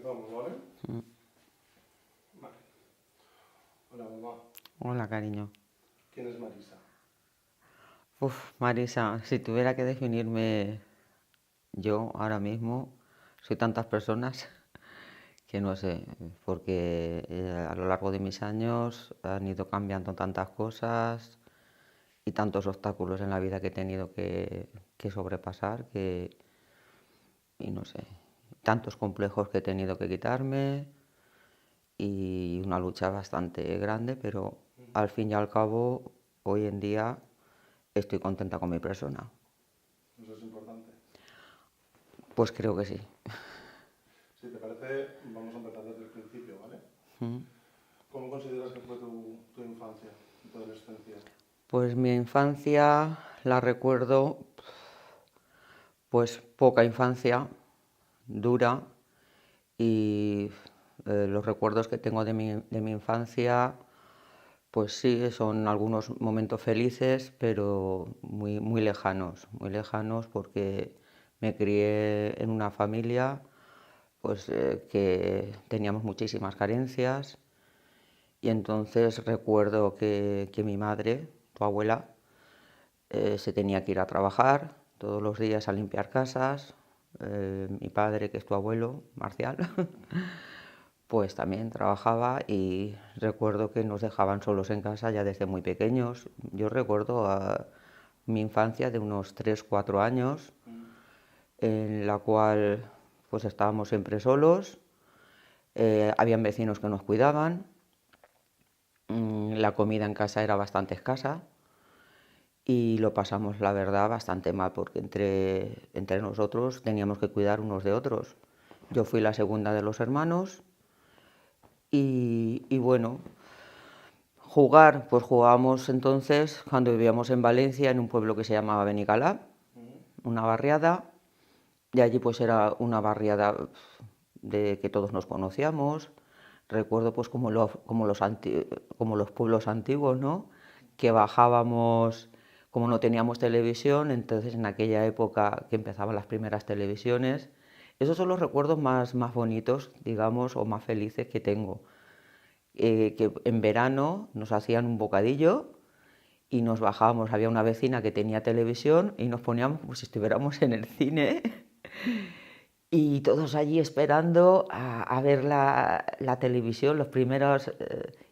Empezamos, ¿vale? Mm. Vale. Hola, mamá. Hola, cariño. ¿Quién es Marisa? Marisa, si tuviera que definirme yo ahora mismo, soy tantas personas que no sé, porque a lo largo de mis años han ido cambiando tantas cosas y tantos obstáculos en la vida que he tenido que sobrepasar, y no sé, tantos complejos que he tenido que quitarme y una lucha bastante grande, pero al fin y al cabo, hoy en día estoy contenta con mi persona. Eso es importante. Pues creo que sí. Si te parece, vamos a empezar desde el principio, ¿vale? Mm. ¿Cómo consideras que fue tu infancia y tu adolescencia? Pues mi infancia la recuerdo, pues poca infancia, dura, y los recuerdos que tengo de mi infancia, pues sí, son algunos momentos felices, pero muy lejanos porque me crié en una familia pues que teníamos muchísimas carencias. Y entonces recuerdo que mi madre, tu abuela, se tenía que ir a trabajar todos los días a limpiar casas. Mi padre, que es tu abuelo, Marcial, pues también trabajaba, y recuerdo que nos dejaban solos en casa ya desde muy pequeños. Yo recuerdo mi infancia de unos 3 4 años, en la cual pues estábamos siempre solos. Habían vecinos que nos cuidaban. La comida en casa era bastante escasa y lo pasamos, la verdad, bastante mal porque entre nosotros teníamos que cuidar unos de otros. Yo fui la segunda de los hermanos y bueno, jugar, pues jugábamos entonces cuando vivíamos en Valencia, en un pueblo que se llamaba Benicalá, una barriada, y allí pues era una barriada de que todos nos conocíamos. Recuerdo pues como los pueblos antiguos, ¿no? Que bajábamos, como no teníamos televisión, entonces en aquella época que empezaban las primeras televisiones. Esos son los recuerdos más bonitos, digamos, o más felices que tengo. Que en verano nos hacían un bocadillo y nos bajábamos, había una vecina que tenía televisión y nos poníamos como si estuviéramos en el cine. Y todos allí esperando a ver la televisión, las primeras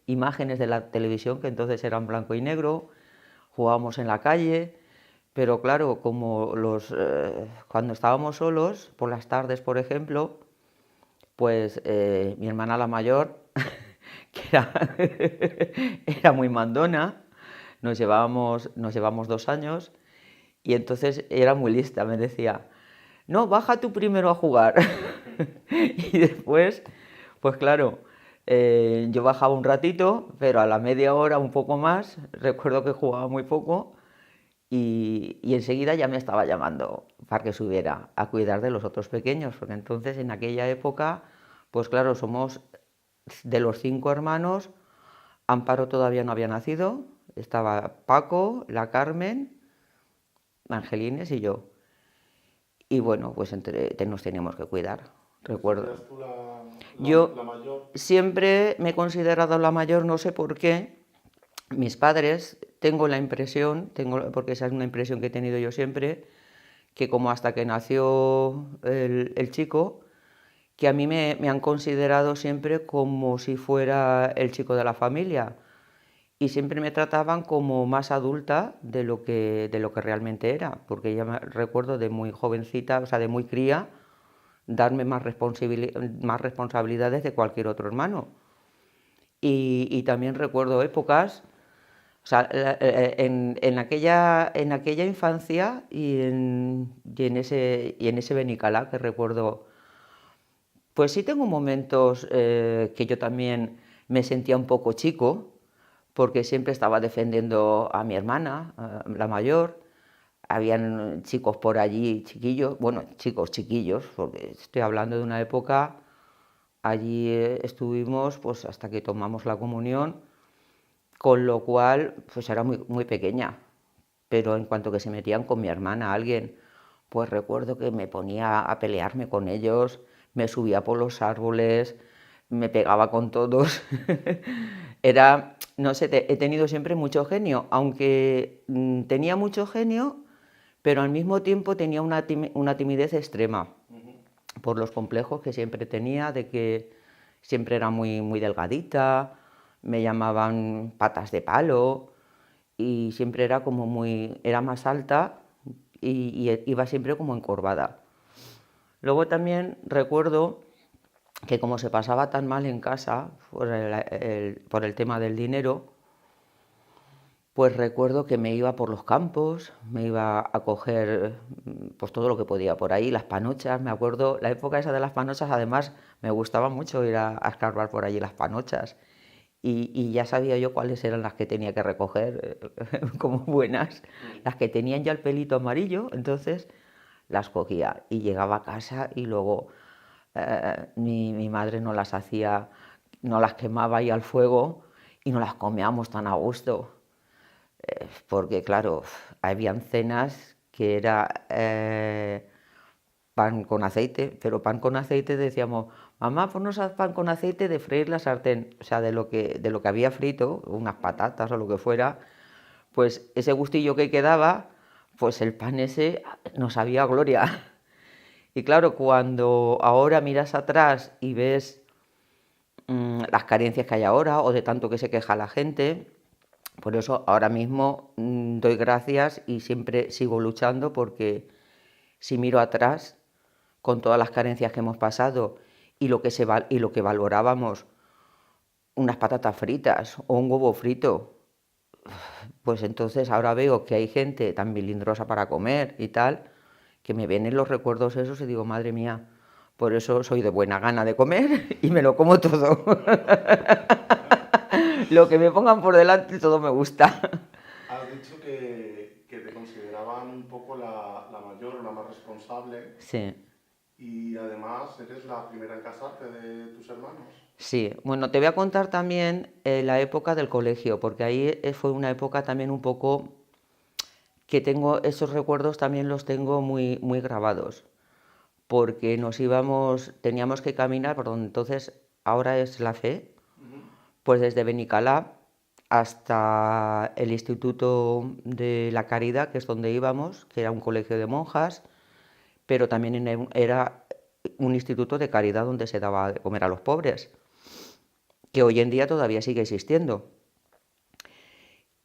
imágenes de la televisión, que entonces eran blanco y negro. Jugábamos en la calle, pero claro, cuando estábamos solos, por las tardes, por ejemplo, pues mi hermana la mayor, que era muy mandona, nos llevamos 2 años, y entonces era muy lista, me decía: no, baja tú primero a jugar. Y después, pues claro, yo bajaba un ratito, pero a la media hora, un poco más, recuerdo que jugaba muy poco, y enseguida ya me estaba llamando para que subiera a cuidar de los otros pequeños, porque entonces en aquella época, pues claro, somos de los 5 hermanos. Amparo todavía no había nacido, estaba Paco, la Carmen, Angelines y yo. Y bueno, pues nos teníamos que cuidar, ¿Te recuerdo. sentías tú la Yo mayor? siempre me he considerado la mayor, no sé por qué. Mis padres, tengo la impresión, porque esa es una impresión que he tenido yo siempre, que como hasta que nació el chico, que a mí me han considerado siempre como si fuera el chico de la familia. Y siempre me trataban como más adulta de lo que realmente era, porque ya me recuerdo de muy jovencita, o sea, de muy cría, darme más responsabilidades de cualquier otro hermano. Y también recuerdo épocas, o sea, en aquella infancia y en ese Benicalá que recuerdo, pues sí tengo momentos que yo también me sentía un poco chico, porque siempre estaba defendiendo a mi hermana, la mayor. Habían chicos por allí, chiquillos, bueno, chicos chiquillos, porque estoy hablando de una época. Allí estuvimos pues hasta que tomamos la comunión, con lo cual pues era muy, muy pequeña. Pero en cuanto que se metían con mi hermana alguien, pues recuerdo que me ponía a pelearme con ellos, me subía por los árboles, me pegaba con todos. Era, no sé, he tenido siempre mucho genio, aunque tenía mucho genio, pero al mismo tiempo tenía una timidez extrema, por los complejos que siempre tenía, de que siempre era muy delgadita, me llamaban patas de palo, y siempre era como era más alta y iba siempre como encorvada. Luego también recuerdo que como se pasaba tan mal en casa por el tema del dinero, pues recuerdo que me iba por los campos, me iba a coger pues todo lo que podía por ahí, las panochas, me acuerdo, la época esa de las panochas, además me gustaba mucho ir a escarbar por allí las panochas, y ya sabía yo cuáles eran las que tenía que recoger como buenas, las que tenían ya el pelito amarillo, entonces las cogía y llegaba a casa y luego mi madre no las hacía, no las quemaba ahí al fuego y no las comíamos tan a gusto. Porque claro, habían cenas que era pan con aceite, pero pan con aceite decíamos, mamá, ponnos pan con aceite de freír la sartén, o sea, de lo que había frito, unas patatas o lo que fuera, pues ese gustillo que quedaba, pues el pan ese nos sabía a gloria. Y claro, cuando ahora miras atrás y ves las carencias que hay ahora o de tanto que se queja la gente, por eso ahora mismo doy gracias y siempre sigo luchando, porque si miro atrás, con todas las carencias que hemos pasado y lo que valorábamos, unas patatas fritas o un huevo frito, pues entonces ahora veo que hay gente tan melindrosa para comer y tal, que me vienen los recuerdos esos y digo, madre mía, por eso soy de buena gana de comer y me lo como todo. Lo que me pongan por delante todo me gusta. Has dicho que te consideraban un poco la mayor o la más responsable, Sí. y además eres la primera en casarte de tus hermanos. Sí, bueno, te voy a contar también la época del colegio, porque ahí fue una época también un poco que tengo, esos recuerdos también los tengo muy grabados, porque teníamos que caminar por donde entonces ahora es la Fe, pues desde Benicalá hasta el Instituto de la Caridad, que es donde íbamos, que era un colegio de monjas, pero también era un instituto de caridad donde se daba de comer a los pobres, que hoy en día todavía sigue existiendo.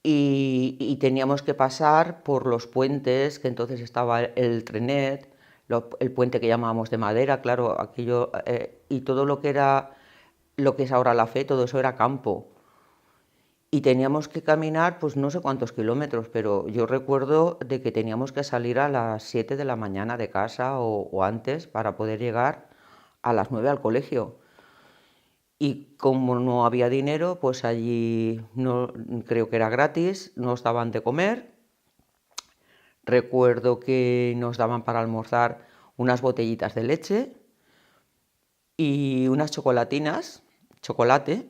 Y teníamos que pasar por los puentes, que entonces estaba el trenet, el puente que llamábamos de madera, claro, aquello, y todo lo que es ahora la Fe, todo eso era campo. Y teníamos que caminar, pues no sé cuántos kilómetros, pero yo recuerdo de que teníamos que salir a las 7 de la mañana de casa o antes para poder llegar a las 9 al colegio. Y como no había dinero, pues allí no, creo que era gratis, nos daban de comer. Recuerdo que nos daban para almorzar unas botellitas de leche y unas chocolatinas, chocolate,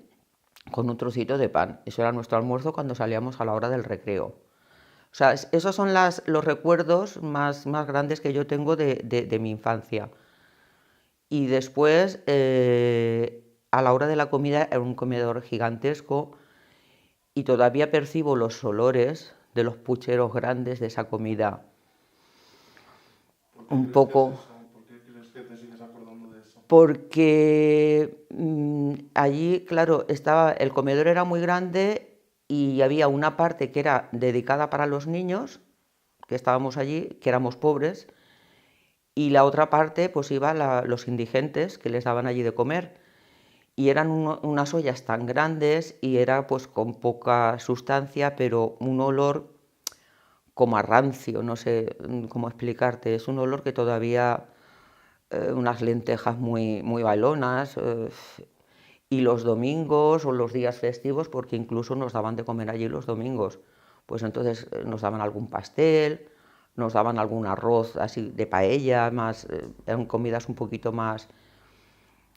con un trocito de pan. Eso era nuestro almuerzo cuando salíamos a la hora del recreo. O sea, esos son los recuerdos más grandes que yo tengo de mi infancia. Y después, a la hora de la comida, era un comedor gigantesco y todavía percibo los olores de los pucheros grandes de esa comida. ¿Por qué Un crees que es poco eso? ¿Por qué crees que te sigues acordando de eso? porque allí, claro, el comedor era muy grande y había una parte que era dedicada para los niños, que estábamos allí, que éramos pobres, y la otra parte pues iba los indigentes que les daban allí de comer. Y eran unas ollas tan grandes y era pues con poca sustancia, pero un olor como a rancio, no sé cómo explicarte, es un olor que todavía, unas lentejas muy bailonas, y los domingos o los días festivos, porque incluso nos daban de comer allí los domingos, pues entonces nos daban algún pastel, nos daban algún arroz así de paella, eran comidas un poquito más.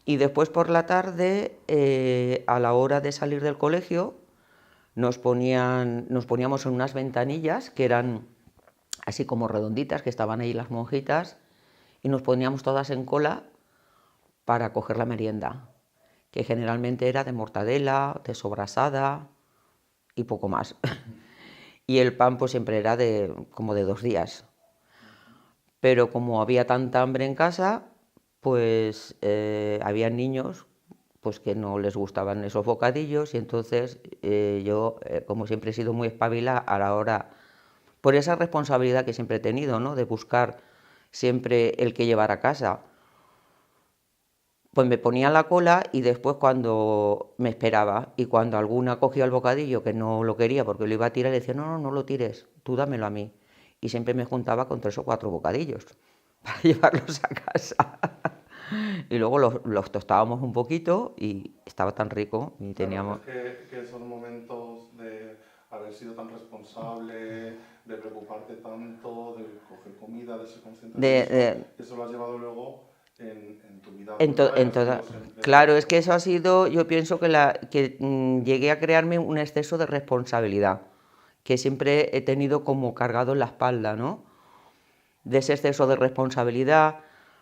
Y después por la tarde, a la hora de salir del colegio, nos poníamos en unas ventanillas que eran así como redonditas, que estaban ahí las monjitas, y nos poníamos todas en cola para coger la merienda, que generalmente era de mortadela, de sobrasada y poco más. Y el pan pues siempre era como de 2 días. Pero como había tanta hambre en casa, pues había niños pues que no les gustaban esos bocadillos y entonces yo, como siempre he sido muy espabilada a la hora, por esa responsabilidad que siempre he tenido, ¿no? De buscar siempre el que llevar a casa, pues me ponía la cola y después cuando me esperaba y cuando alguna cogía el bocadillo que no lo quería porque lo iba a tirar, le decía, no, no, no lo tires, tú dámelo a mí. Y siempre me juntaba con 3 o 4 bocadillos para llevarlos a casa. Y luego los tostábamos un poquito y estaba tan rico y Claro, teníamos... es que esos momentos de haber sido tan responsable, de preocuparte tanto, de coger comida, de ser consciente de De, eso, de, eso lo has llevado luego en tu vida adulta y en has tenido toda... siempre... Claro, es que eso ha sido, yo pienso que llegué a crearme un exceso de responsabilidad, que siempre he tenido como cargado en la espalda, ¿no? De ese exceso de responsabilidad,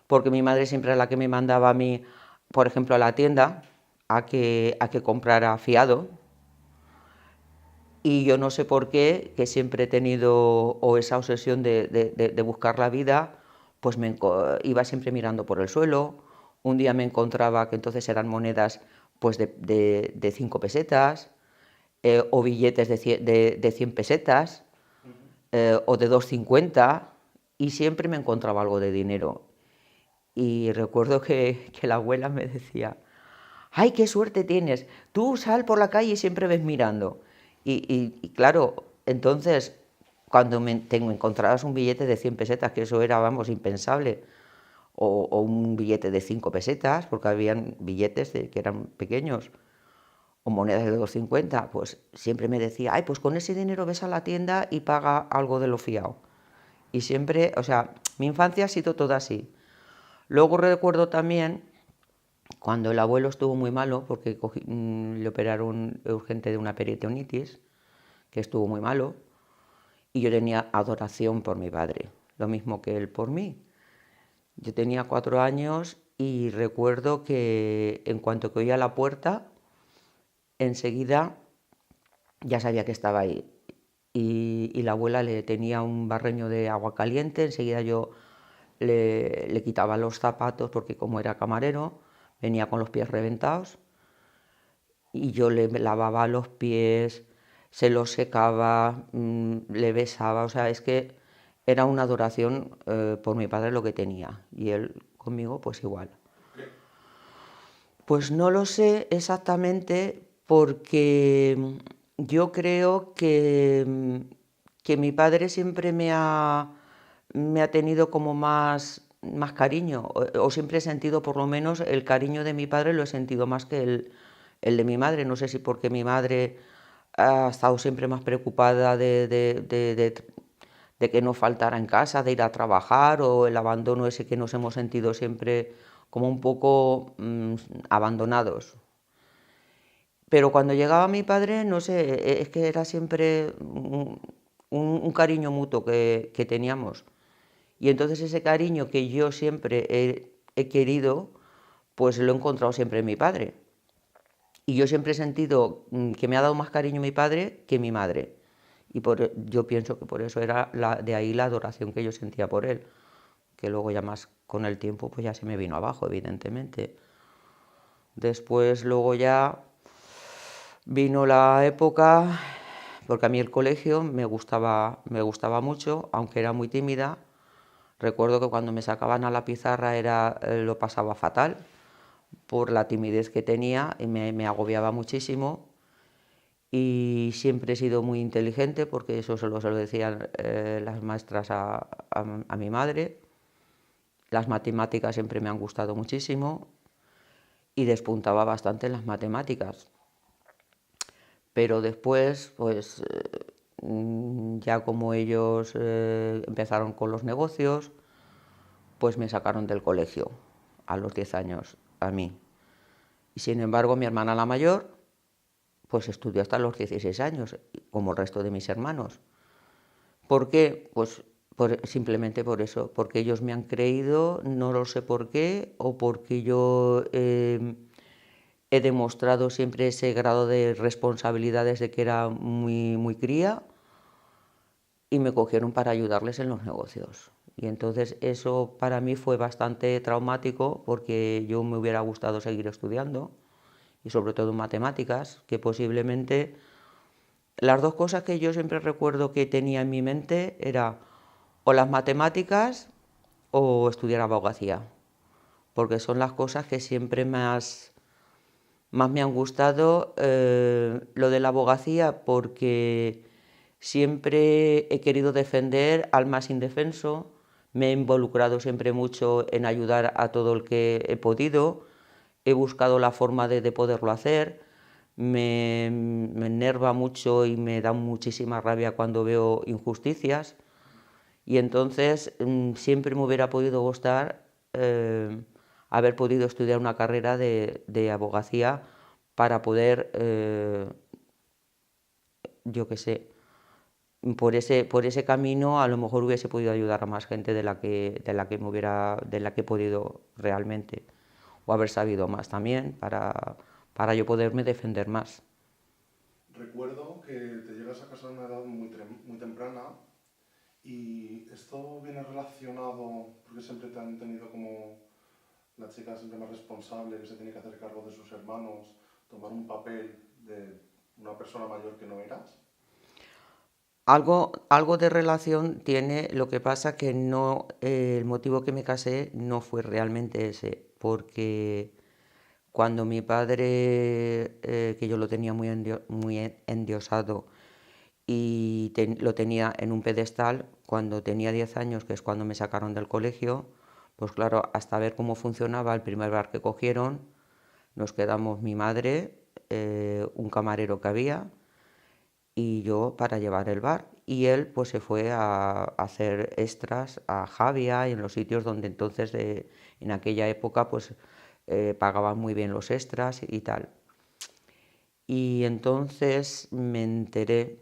porque mi madre siempre era la que me mandaba a mí, por ejemplo, a la tienda, a que comprara fiado, y yo no sé por qué, que siempre he tenido o esa obsesión de buscar la vida, pues iba siempre mirando por el suelo. Un día me encontraba que entonces eran monedas pues de 5 pesetas, o billetes de 100 pesetas, o de 2,50, y siempre me encontraba algo de dinero. Y recuerdo que la abuela me decía, ¡ay, qué suerte tienes! Tú sal por la calle y siempre ves mirando. Y claro, entonces, cuando te encontrabas un billete de 100 pesetas, que eso era, vamos, impensable, o un billete de 5 pesetas, porque habían billetes que eran pequeños, o monedas de 2,50, pues siempre me decía, ay, pues con ese dinero ves a la tienda y paga algo de lo fiado. Y siempre, o sea, mi infancia ha sido toda así. Luego recuerdo también cuando el abuelo estuvo muy malo, porque le operaron urgente de una peritonitis, que estuvo muy malo, y yo tenía adoración por mi padre, lo mismo que él por mí. Yo tenía 4 años y recuerdo que en cuanto que oía la puerta, enseguida ya sabía que estaba ahí. Y la abuela le tenía un barreño de agua caliente, enseguida yo le quitaba los zapatos, porque como era camarero, venía con los pies reventados, y yo le lavaba los pies, se los secaba, le besaba, o sea, es que era una adoración por mi padre lo que tenía, y él conmigo pues igual. Pues no lo sé exactamente porque yo creo que mi padre siempre me ha tenido como más cariño, o siempre he sentido, por lo menos, el cariño de mi padre lo he sentido más que el de mi madre. No sé si porque mi madre ha estado siempre más preocupada de que no faltara en casa, de ir a trabajar, o el abandono ese que nos hemos sentido siempre como un poco abandonados. Pero cuando llegaba mi padre, no sé, es que era siempre un cariño mutuo que teníamos. Y entonces ese cariño que yo siempre he querido, pues lo he encontrado siempre en mi padre. Y yo siempre he sentido que me ha dado más cariño mi padre que mi madre. Y yo pienso que por eso era de ahí la adoración que yo sentía por él. Que luego ya más con el tiempo pues ya se me vino abajo, evidentemente. Después luego ya vino la época, porque a mí el colegio me gustaba mucho, aunque era muy tímida. Recuerdo que cuando me sacaban a la pizarra lo pasaba fatal por la timidez que tenía y me agobiaba muchísimo. Y siempre he sido muy inteligente, porque eso se lo decían las maestras a mi madre. Las matemáticas siempre me han gustado muchísimo y despuntaba bastante en las matemáticas. Pero después, pues ya como ellos empezaron con los negocios, pues me sacaron del colegio a los 10 años, a mí. Y sin embargo, mi hermana la mayor, pues estudió hasta los 16 años, como el resto de mis hermanos. ¿Por qué? Pues simplemente por eso, porque ellos me han creído, no lo sé por qué, o porque yo he demostrado siempre ese grado de responsabilidad desde que era muy cría, y me cogieron para ayudarles en los negocios. Y entonces eso para mí fue bastante traumático, porque yo me hubiera gustado seguir estudiando, y sobre todo en matemáticas, que posiblemente las dos cosas que yo siempre recuerdo que tenía en mi mente era o las matemáticas o estudiar abogacía, porque son las cosas que siempre más me han gustado. Lo de la abogacía porque siempre he querido defender al más indefenso, me he involucrado siempre mucho en ayudar a todo el que he podido, he buscado la forma de poderlo hacer. Me enerva mucho y me da muchísima rabia cuando veo injusticias, y entonces siempre me hubiera podido gustar haber podido estudiar una carrera de abogacía para poder, yo qué sé, por ese camino a lo mejor hubiese podido ayudar a más gente de la que he podido realmente, o haber sabido más también para yo poderme defender más. Recuerdo que te llegas a casar a una edad muy temprana y esto viene relacionado porque siempre te han tenido como la chica siempre más responsable, que se tiene que hacer cargo de sus hermanos, tomar un papel de una persona mayor que no eras. Algo de relación tiene, lo que pasa que no, el motivo que me casé no fue realmente ese, porque cuando mi padre, que yo lo tenía muy endiosado y lo tenía en un pedestal, cuando tenía 10 años, que es cuando me sacaron del colegio, pues claro, hasta ver cómo funcionaba el primer bar que cogieron, nos quedamos mi madre, un camarero que había, y yo para llevar el bar. Y él pues se fue a hacer extras a Javia y en los sitios donde entonces en aquella época pues pagaban muy bien los extras y tal. Y entonces me enteré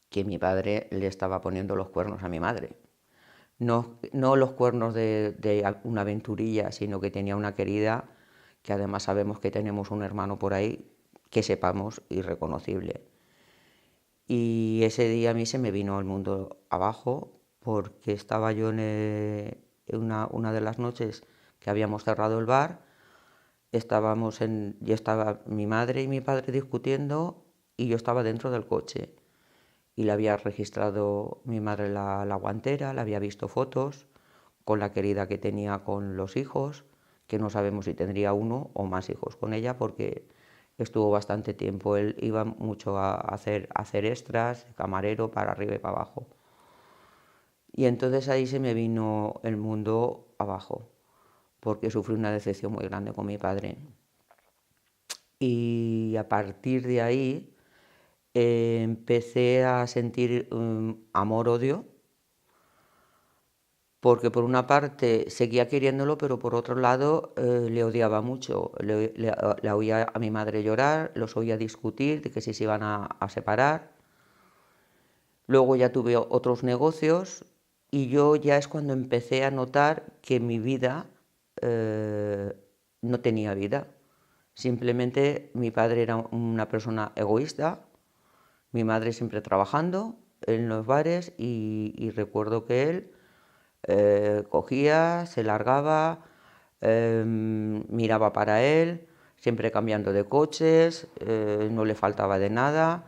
que mi padre le estaba poniendo los cuernos a mi madre. No los cuernos de una aventurilla, sino que tenía una querida, que además sabemos que tenemos un hermano por ahí, que sepamos irreconocible. Y ese día a mí se me vino el mundo abajo, porque estaba yo en una de las noches que habíamos cerrado el bar, yo estaba mi madre y mi padre discutiendo y yo estaba dentro del coche. Y le había registrado mi madre la guantera, le había visto fotos con la querida que tenía con los hijos, que no sabemos si tendría uno o más hijos con ella, porque estuvo bastante tiempo. Él iba mucho a hacer extras, camarero, para arriba y para abajo. Y entonces ahí se me vino el mundo abajo, porque sufrí una decepción muy grande con mi padre. Y a partir de ahí empecé a sentir amor-odio, porque por una parte seguía queriéndolo, pero por otro lado le odiaba mucho. Le oía a mi madre llorar, los oía discutir de que si se iban a separar. Luego ya tuve otros negocios y yo ya es cuando empecé a notar que mi vida eh, no tenía vida. Simplemente mi padre era una persona egoísta, mi madre siempre trabajando en los bares, y recuerdo que él cogía, se largaba, miraba para él, siempre cambiando de coches, no le faltaba de nada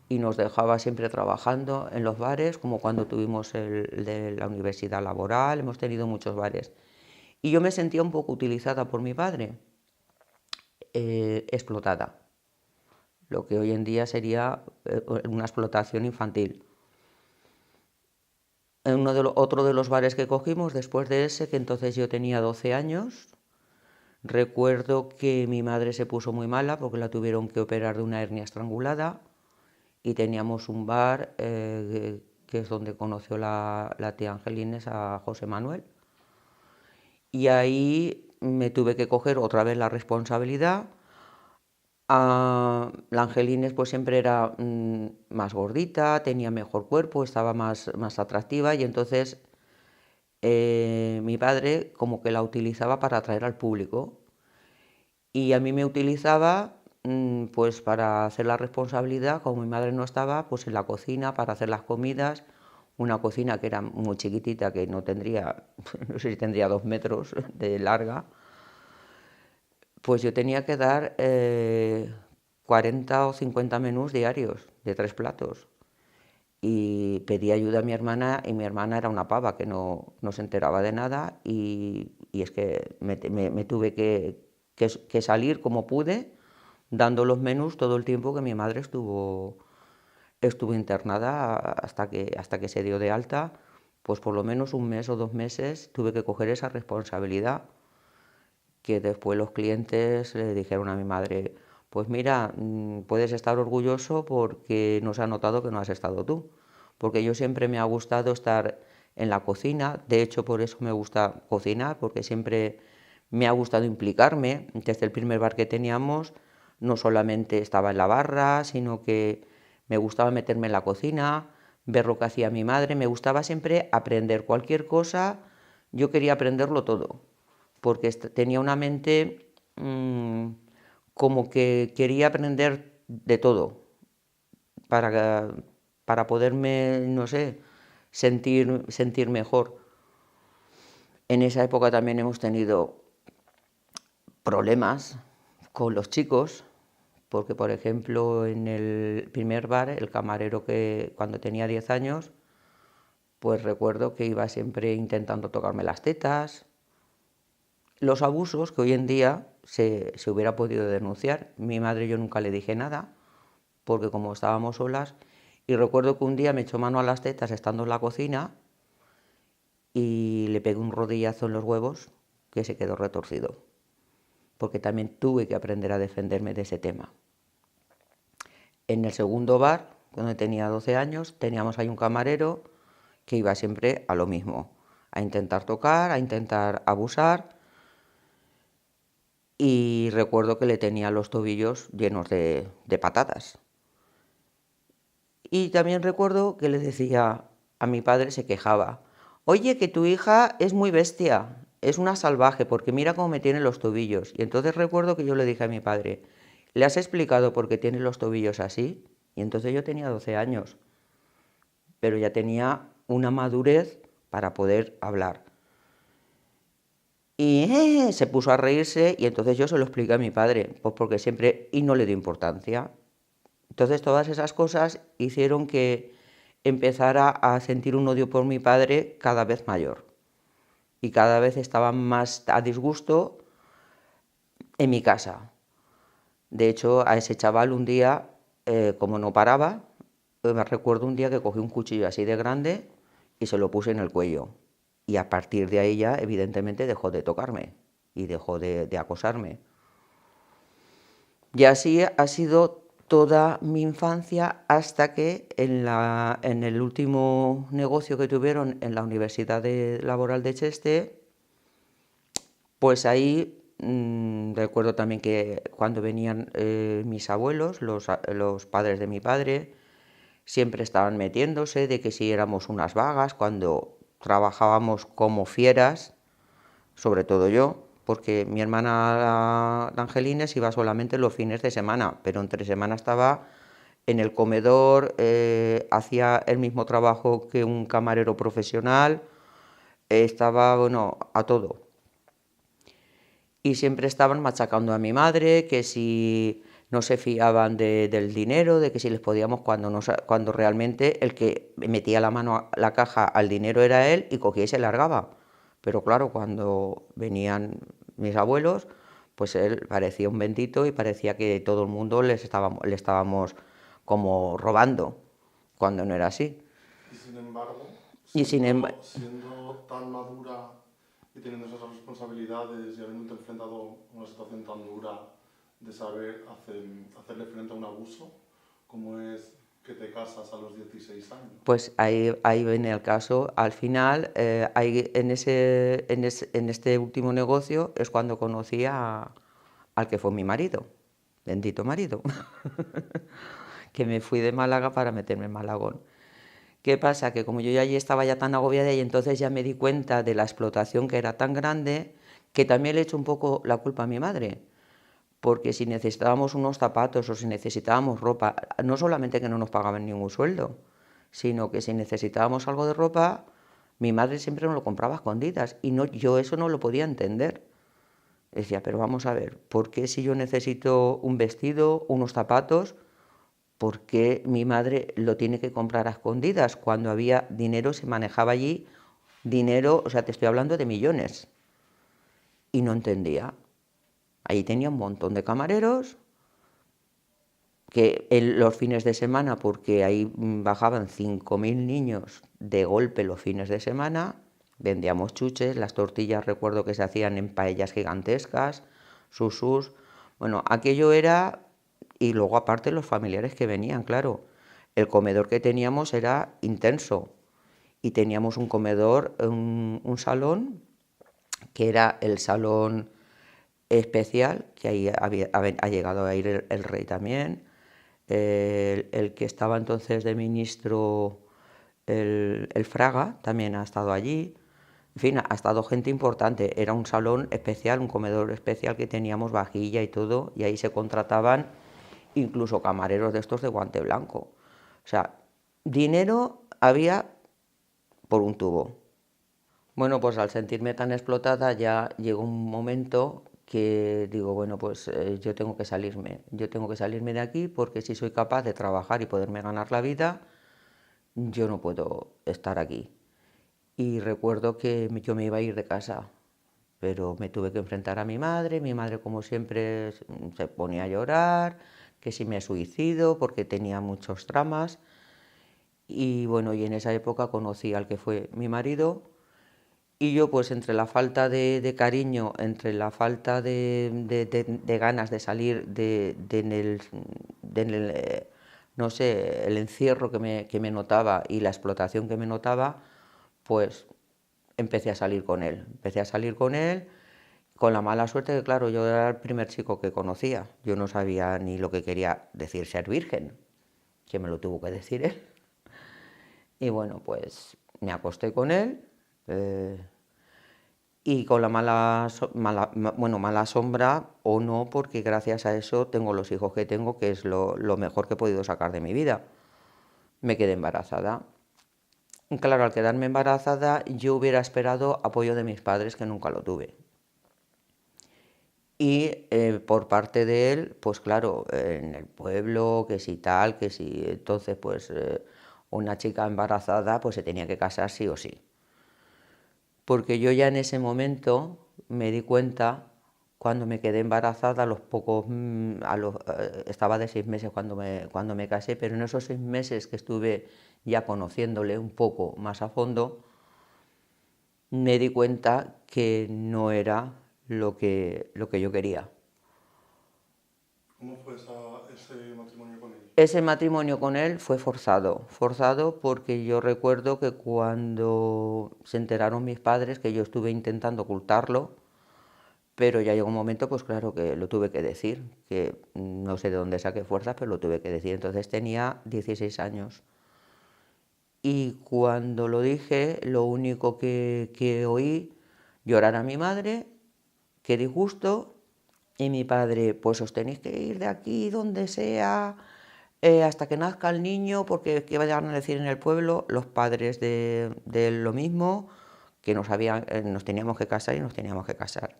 y nos dejaba siempre trabajando en los bares, como cuando tuvimos el de la universidad laboral, hemos tenido muchos bares. Y yo me sentía un poco utilizada por mi padre, explotada, lo que hoy en día sería una explotación infantil. En otro de los bares que cogimos después de ese, que entonces yo tenía 12 años, recuerdo que mi madre se puso muy mala porque la tuvieron que operar de una hernia estrangulada, y teníamos un bar que es donde conoció la tía Angelines a José Manuel. Y ahí me tuve que coger otra vez la responsabilidad. La Angelines pues siempre era más gordita, tenía mejor cuerpo, estaba más atractiva y entonces mi padre como que la utilizaba para atraer al público y a mí me utilizaba pues para hacer la responsabilidad, como mi madre no estaba, pues en la cocina para hacer las comidas, una cocina que era muy chiquitita, que no tendría, no sé si tendría 2 metros de larga, pues yo tenía que dar 40 o 50 menús diarios de 3 platos. Y pedí ayuda a mi hermana y mi hermana era una pava que no se enteraba de nada y es que me tuve que salir como pude, dando los menús todo el tiempo que mi madre estuvo internada hasta que se dio de alta, pues por lo menos 1 mes o 2 meses tuve que coger esa responsabilidad que después los clientes le dijeron a mi madre, pues mira, puedes estar orgulloso porque no se ha notado que no has estado tú, porque yo siempre me ha gustado estar en la cocina, de hecho por eso me gusta cocinar, porque siempre me ha gustado implicarme, desde el primer bar que teníamos, no solamente estaba en la barra, sino que me gustaba meterme en la cocina, ver lo que hacía mi madre, me gustaba siempre aprender cualquier cosa, yo quería aprenderlo todo porque tenía una mente como que quería aprender de todo para, para poderme, no sé, sentir mejor. En esa época también hemos tenido problemas con los chicos, porque por ejemplo en el primer bar, el camarero que cuando tenía 10 años, pues recuerdo que iba siempre intentando tocarme las tetas, los abusos que hoy en día se hubiera podido denunciar. Mi madre yo nunca le dije nada, porque como estábamos solas, y recuerdo que un día me echó mano a las tetas estando en la cocina y le pegué un rodillazo en los huevos que se quedó retorcido, porque también tuve que aprender a defenderme de ese tema. En el segundo bar, donde tenía 12 años, teníamos ahí un camarero que iba siempre a lo mismo, a intentar tocar, a intentar abusar, y recuerdo que le tenía los tobillos llenos de patatas. Y también recuerdo que le decía a mi padre, se quejaba, oye, que tu hija es muy bestia, es una salvaje, porque mira cómo me tiene los tobillos. Y entonces recuerdo que yo le dije a mi padre, ¿le has explicado por qué tiene los tobillos así? Y entonces yo tenía 12 años, pero ya tenía una madurez para poder hablar. Y se puso a reírse y entonces yo se lo expliqué a mi padre, pues porque siempre, y no le dio importancia. Entonces todas esas cosas hicieron que empezara a sentir un odio por mi padre cada vez mayor. Y cada vez estaba más a disgusto en mi casa. De hecho, a ese chaval un día, como no paraba, me recuerdo un día que cogí un cuchillo así de grande y se lo puse en el cuello. Y a partir de ahí ya, evidentemente, dejó de tocarme y dejó de acosarme. Y así ha sido toda mi infancia hasta que en el último negocio que tuvieron en la Universidad Laboral de Cheste, pues ahí recuerdo también que cuando venían mis abuelos, los padres de mi padre, siempre estaban metiéndose de que si éramos unas vagas, cuando trabajábamos como fieras, sobre todo yo, porque mi hermana la Angelines iba solamente los fines de semana, pero entre semana estaba en el comedor, hacía el mismo trabajo que un camarero profesional, estaba, bueno, a todo. Y siempre estaban machacando a mi madre, que si no se fiaban del dinero, de que si les podíamos, cuando realmente el que metía la mano a la caja al dinero era él y cogía y se largaba. Pero claro, cuando venían mis abuelos, pues él parecía un bendito y parecía que todo el mundo le estábamos como robando, cuando no era así. Y sin embargo, Y sin embargo, siendo tan madura y teniendo esas responsabilidades y habiéndote enfrentado a una situación tan dura de saber hacerle frente a un abuso, como es que te casas a los 16 años. pues ahí viene el caso. Al final, en este último negocio es cuando conocí al que fue mi marido. bendito marido, que me fui de Málaga para meterme en Malagón. ¿Qué pasa? Que como yo ya allí estaba ya tan agobiada y entonces ya me di cuenta de la explotación que era tan grande, que también le echo un poco la culpa a mi madre, porque si necesitábamos unos zapatos o si necesitábamos ropa, no solamente que no nos pagaban ningún sueldo, sino que si necesitábamos algo de ropa, mi madre siempre nos lo compraba a escondidas y no, yo eso no lo podía entender. Decía, pero vamos a ver, ¿por qué si yo necesito un vestido, unos zapatos, por qué mi madre lo tiene que comprar a escondidas? Cuando había dinero, se manejaba allí dinero, o sea, te estoy hablando de millones. Y no entendía. Allí tenía un montón de camareros, que los fines de semana, porque ahí bajaban 5.000 niños de golpe los fines de semana, vendíamos chuches, las tortillas recuerdo que se hacían en paellas gigantescas, susús, bueno, aquello era, y luego aparte los familiares que venían, claro, el comedor que teníamos era intenso, y teníamos un comedor, un salón, que era el salón especial, que ahí ha llegado a ir el rey también, el que estaba entonces de ministro, el Fraga, también ha estado allí. En fin, ha estado gente importante. Era un salón especial, un comedor especial que teníamos vajilla y todo, y ahí se contrataban incluso camareros de estos de guante blanco. O sea, dinero había por un tubo. Bueno, pues al sentirme tan explotada ya llegó un momento que digo, bueno, pues yo tengo que salirme de aquí porque si soy capaz de trabajar y poderme ganar la vida, yo no puedo estar aquí. Y recuerdo que yo me iba a ir de casa, pero me tuve que enfrentar a mi madre como siempre se ponía a llorar, que si me suicido porque tenía muchos tramas. Y bueno, y en esa época conocí al que fue mi marido. Y yo pues entre la falta de cariño, entre la falta de ganas de salir no sé, el encierro que me notaba y la explotación que me notaba, pues empecé a salir con él. Empecé a salir con él con la mala suerte que, claro, yo era el primer chico que conocía. Yo no sabía ni lo que quería decir ser virgen, que me lo tuvo que decir él. Y bueno, pues me acosté con él. Y con la mala sombra o no, porque gracias a eso tengo los hijos que tengo, que es lo mejor que he podido sacar de mi vida. Me quedé embarazada. Claro, al quedarme embarazada yo hubiera esperado apoyo de mis padres, que nunca lo tuve. Y por parte de él, pues claro, en el pueblo, que si tal, que si entonces pues una chica embarazada pues se tenía que casar sí o sí. Porque yo ya en ese momento me di cuenta, cuando me quedé embarazada, a los pocos, estaba de 6 meses cuando me casé, pero en esos 6 meses que estuve ya conociéndole un poco más a fondo, me di cuenta que no era lo que yo quería. ¿Cómo fue ese matrimonio con él? Ese matrimonio con él fue forzado porque yo recuerdo que cuando se enteraron mis padres que yo estuve intentando ocultarlo, pero ya llegó un momento, pues claro, que lo tuve que decir, que no sé de dónde saqué fuerzas, pero lo tuve que decir. Entonces tenía 16 años. Y cuando lo dije, lo único que oí llorar a mi madre, qué disgusto, y mi padre, pues os tenéis que ir de aquí, donde sea, hasta que nazca el niño, porque qué vayan a decir en el pueblo los padres de lo mismo, que nos teníamos que casar y nos teníamos que casar.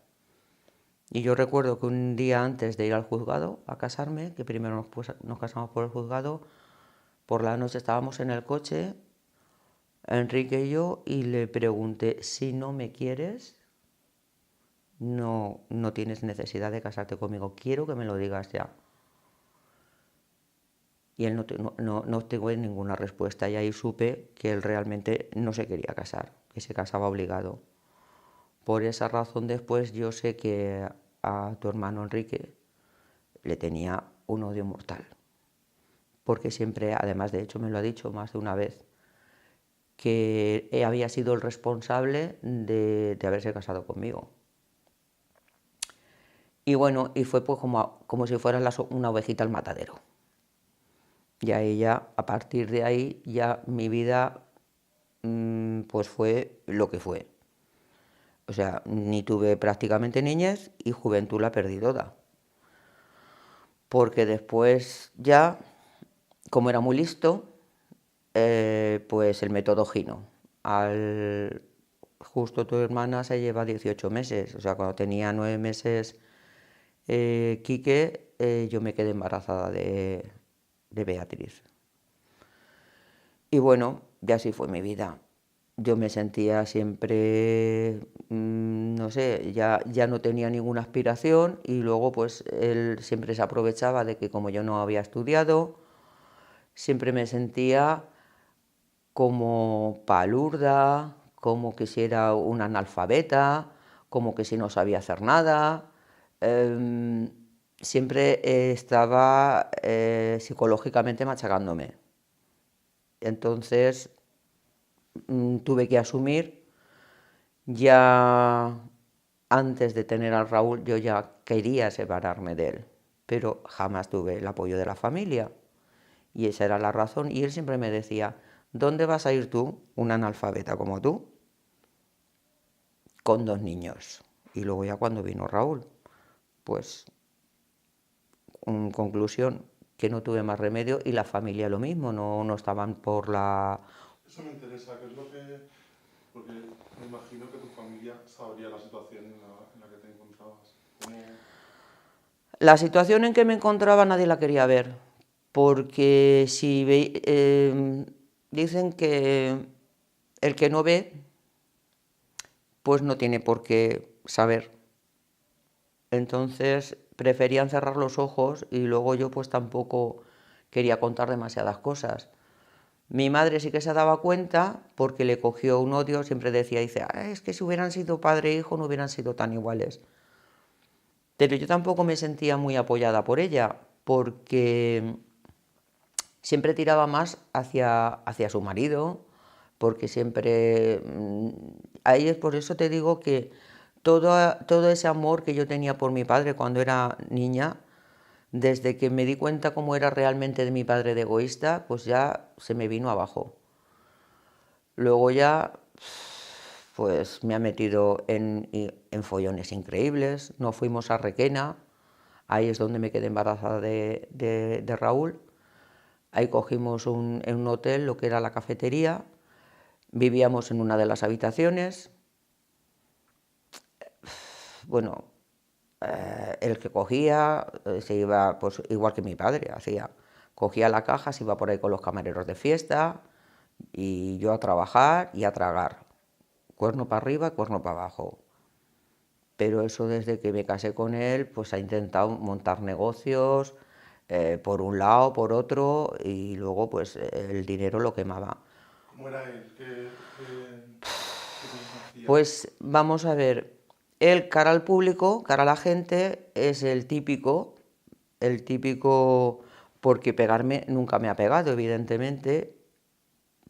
Y yo recuerdo que un día antes de ir al juzgado a casarme, que primero nos casamos por el juzgado, por la noche estábamos en el coche, Enrique y yo, y le pregunté, si no me quieres, no tienes necesidad de casarte conmigo, quiero que me lo digas ya. Y él no tuvo ninguna respuesta, y ahí supe que él realmente no se quería casar, que se casaba obligado. Por esa razón después yo sé que a tu hermano Enrique le tenía un odio mortal, porque siempre, además de hecho me lo ha dicho más de una vez, que había sido el responsable de haberse casado conmigo. Y bueno, y fue pues como si fuera una ovejita al matadero. Y ahí ya, a partir de ahí, ya mi vida pues fue lo que fue. O sea, ni tuve prácticamente niñez y juventud la perdí toda. Porque después ya, como era muy listo, pues el método Gino. Justo tu hermana se lleva 18 meses, o sea, cuando tenía 9 meses Quique, yo me quedé embarazada de Beatriz. Y bueno, ya así fue mi vida. Yo me sentía siempre, no sé, ya no tenía ninguna aspiración y luego pues él siempre se aprovechaba de que como yo no había estudiado, siempre me sentía como palurda, como que si era una analfabeta, como que si no sabía hacer nada. Siempre estaba psicológicamente machacándome. Entonces tuve que asumir, ya antes de tener al Raúl, yo ya quería separarme de él, pero jamás tuve el apoyo de la familia. Y esa era la razón. Y él siempre me decía, ¿dónde vas a ir tú, una analfabeta como tú, con 2 niños? Y luego ya cuando vino Raúl, pues en conclusión, que no tuve más remedio y la familia lo mismo, no estaban por la... Eso me interesa, ¿qué es lo que...? Porque me imagino que tu familia sabría la situación en la que te encontrabas. ¿Cómo...? La situación en que me encontraba nadie la quería ver, porque si dicen que el que no ve, pues no tiene por qué saber. Entonces preferían cerrar los ojos y luego yo pues tampoco quería contar demasiadas cosas. Mi madre sí que se daba cuenta porque le cogió un odio, siempre decía, dice, es que si hubieran sido padre e hijo no hubieran sido tan iguales. Pero yo tampoco me sentía muy apoyada por ella, porque siempre tiraba más hacia su marido, porque siempre... Ahí es por eso te digo que todo ese amor que yo tenía por mi padre cuando era niña, desde que me di cuenta cómo era realmente de mi padre de egoísta, pues ya se me vino abajo. Luego ya, pues me ha metido en follones increíbles. Nos fuimos a Requena, ahí es donde me quedé embarazada de Raúl. Ahí cogimos en un hotel lo que era la cafetería, vivíamos en una de las habitaciones. Bueno, el que cogía se iba, pues igual que mi padre hacía, cogía la caja, se iba por ahí con los camareros de fiesta y yo a trabajar y a tragar, cuerno para arriba, cuerno para abajo. Pero eso desde que me casé con él, pues ha intentado montar negocios, por un lado, por otro, y luego pues el dinero lo quemaba. ¿Cómo era él? ¿Qué cosas hacía? Pues vamos a ver, él cara al público, cara a la gente, es el típico, porque pegarme nunca me ha pegado, evidentemente,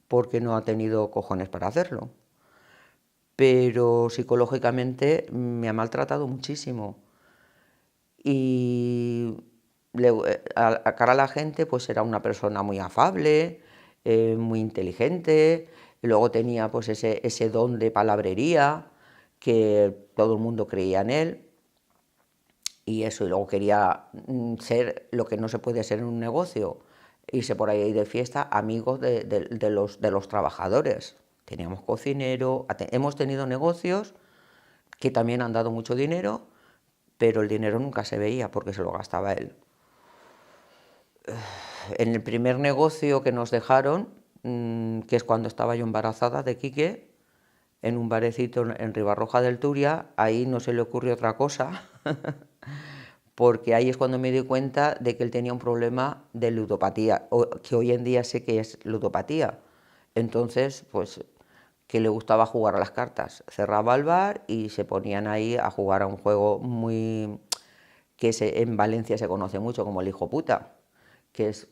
porque no ha tenido cojones para hacerlo. Pero psicológicamente me ha maltratado muchísimo. Y a cara a la gente, pues era una persona muy afable, muy inteligente, y luego tenía pues ese don de palabrería, que todo el mundo creía en él, y eso, y luego quería ser lo que no se puede ser en un negocio, irse por ahí de fiesta, amigos de los trabajadores. Teníamos cocinero, hemos tenido negocios que también han dado mucho dinero, pero el dinero nunca se veía porque se lo gastaba él. En el primer negocio que nos dejaron, que es cuando estaba yo embarazada de Quique, en un barecito en Ribarroja del Turia, ahí no se le ocurrió otra cosa, porque ahí es cuando me di cuenta de que él tenía un problema de ludopatía, que hoy en día sé que es ludopatía. Entonces, pues, que le gustaba jugar a las cartas. Cerraba el bar y se ponían ahí a jugar a un juego en Valencia se conoce mucho como el hijo puta, que es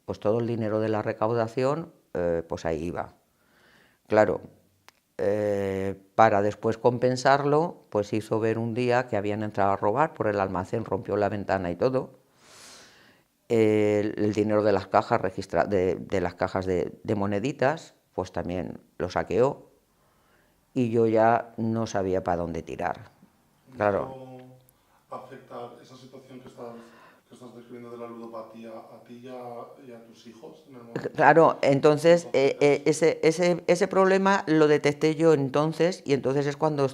pues todo el dinero de la recaudación, pues ahí iba. Claro, para después compensarlo, pues hizo ver un día que habían entrado a robar por el almacén, rompió la ventana y todo. El dinero de las cajas de las cajas de moneditas, pues también lo saqueó y yo ya no sabía para dónde tirar. ¿Y Claro, eso afecta esa situación que estás describiendo de la ludopatía a ti y a tus hijos en el momento? claro, entonces Entonces, ese problema lo detecté yo entonces y entonces es cuando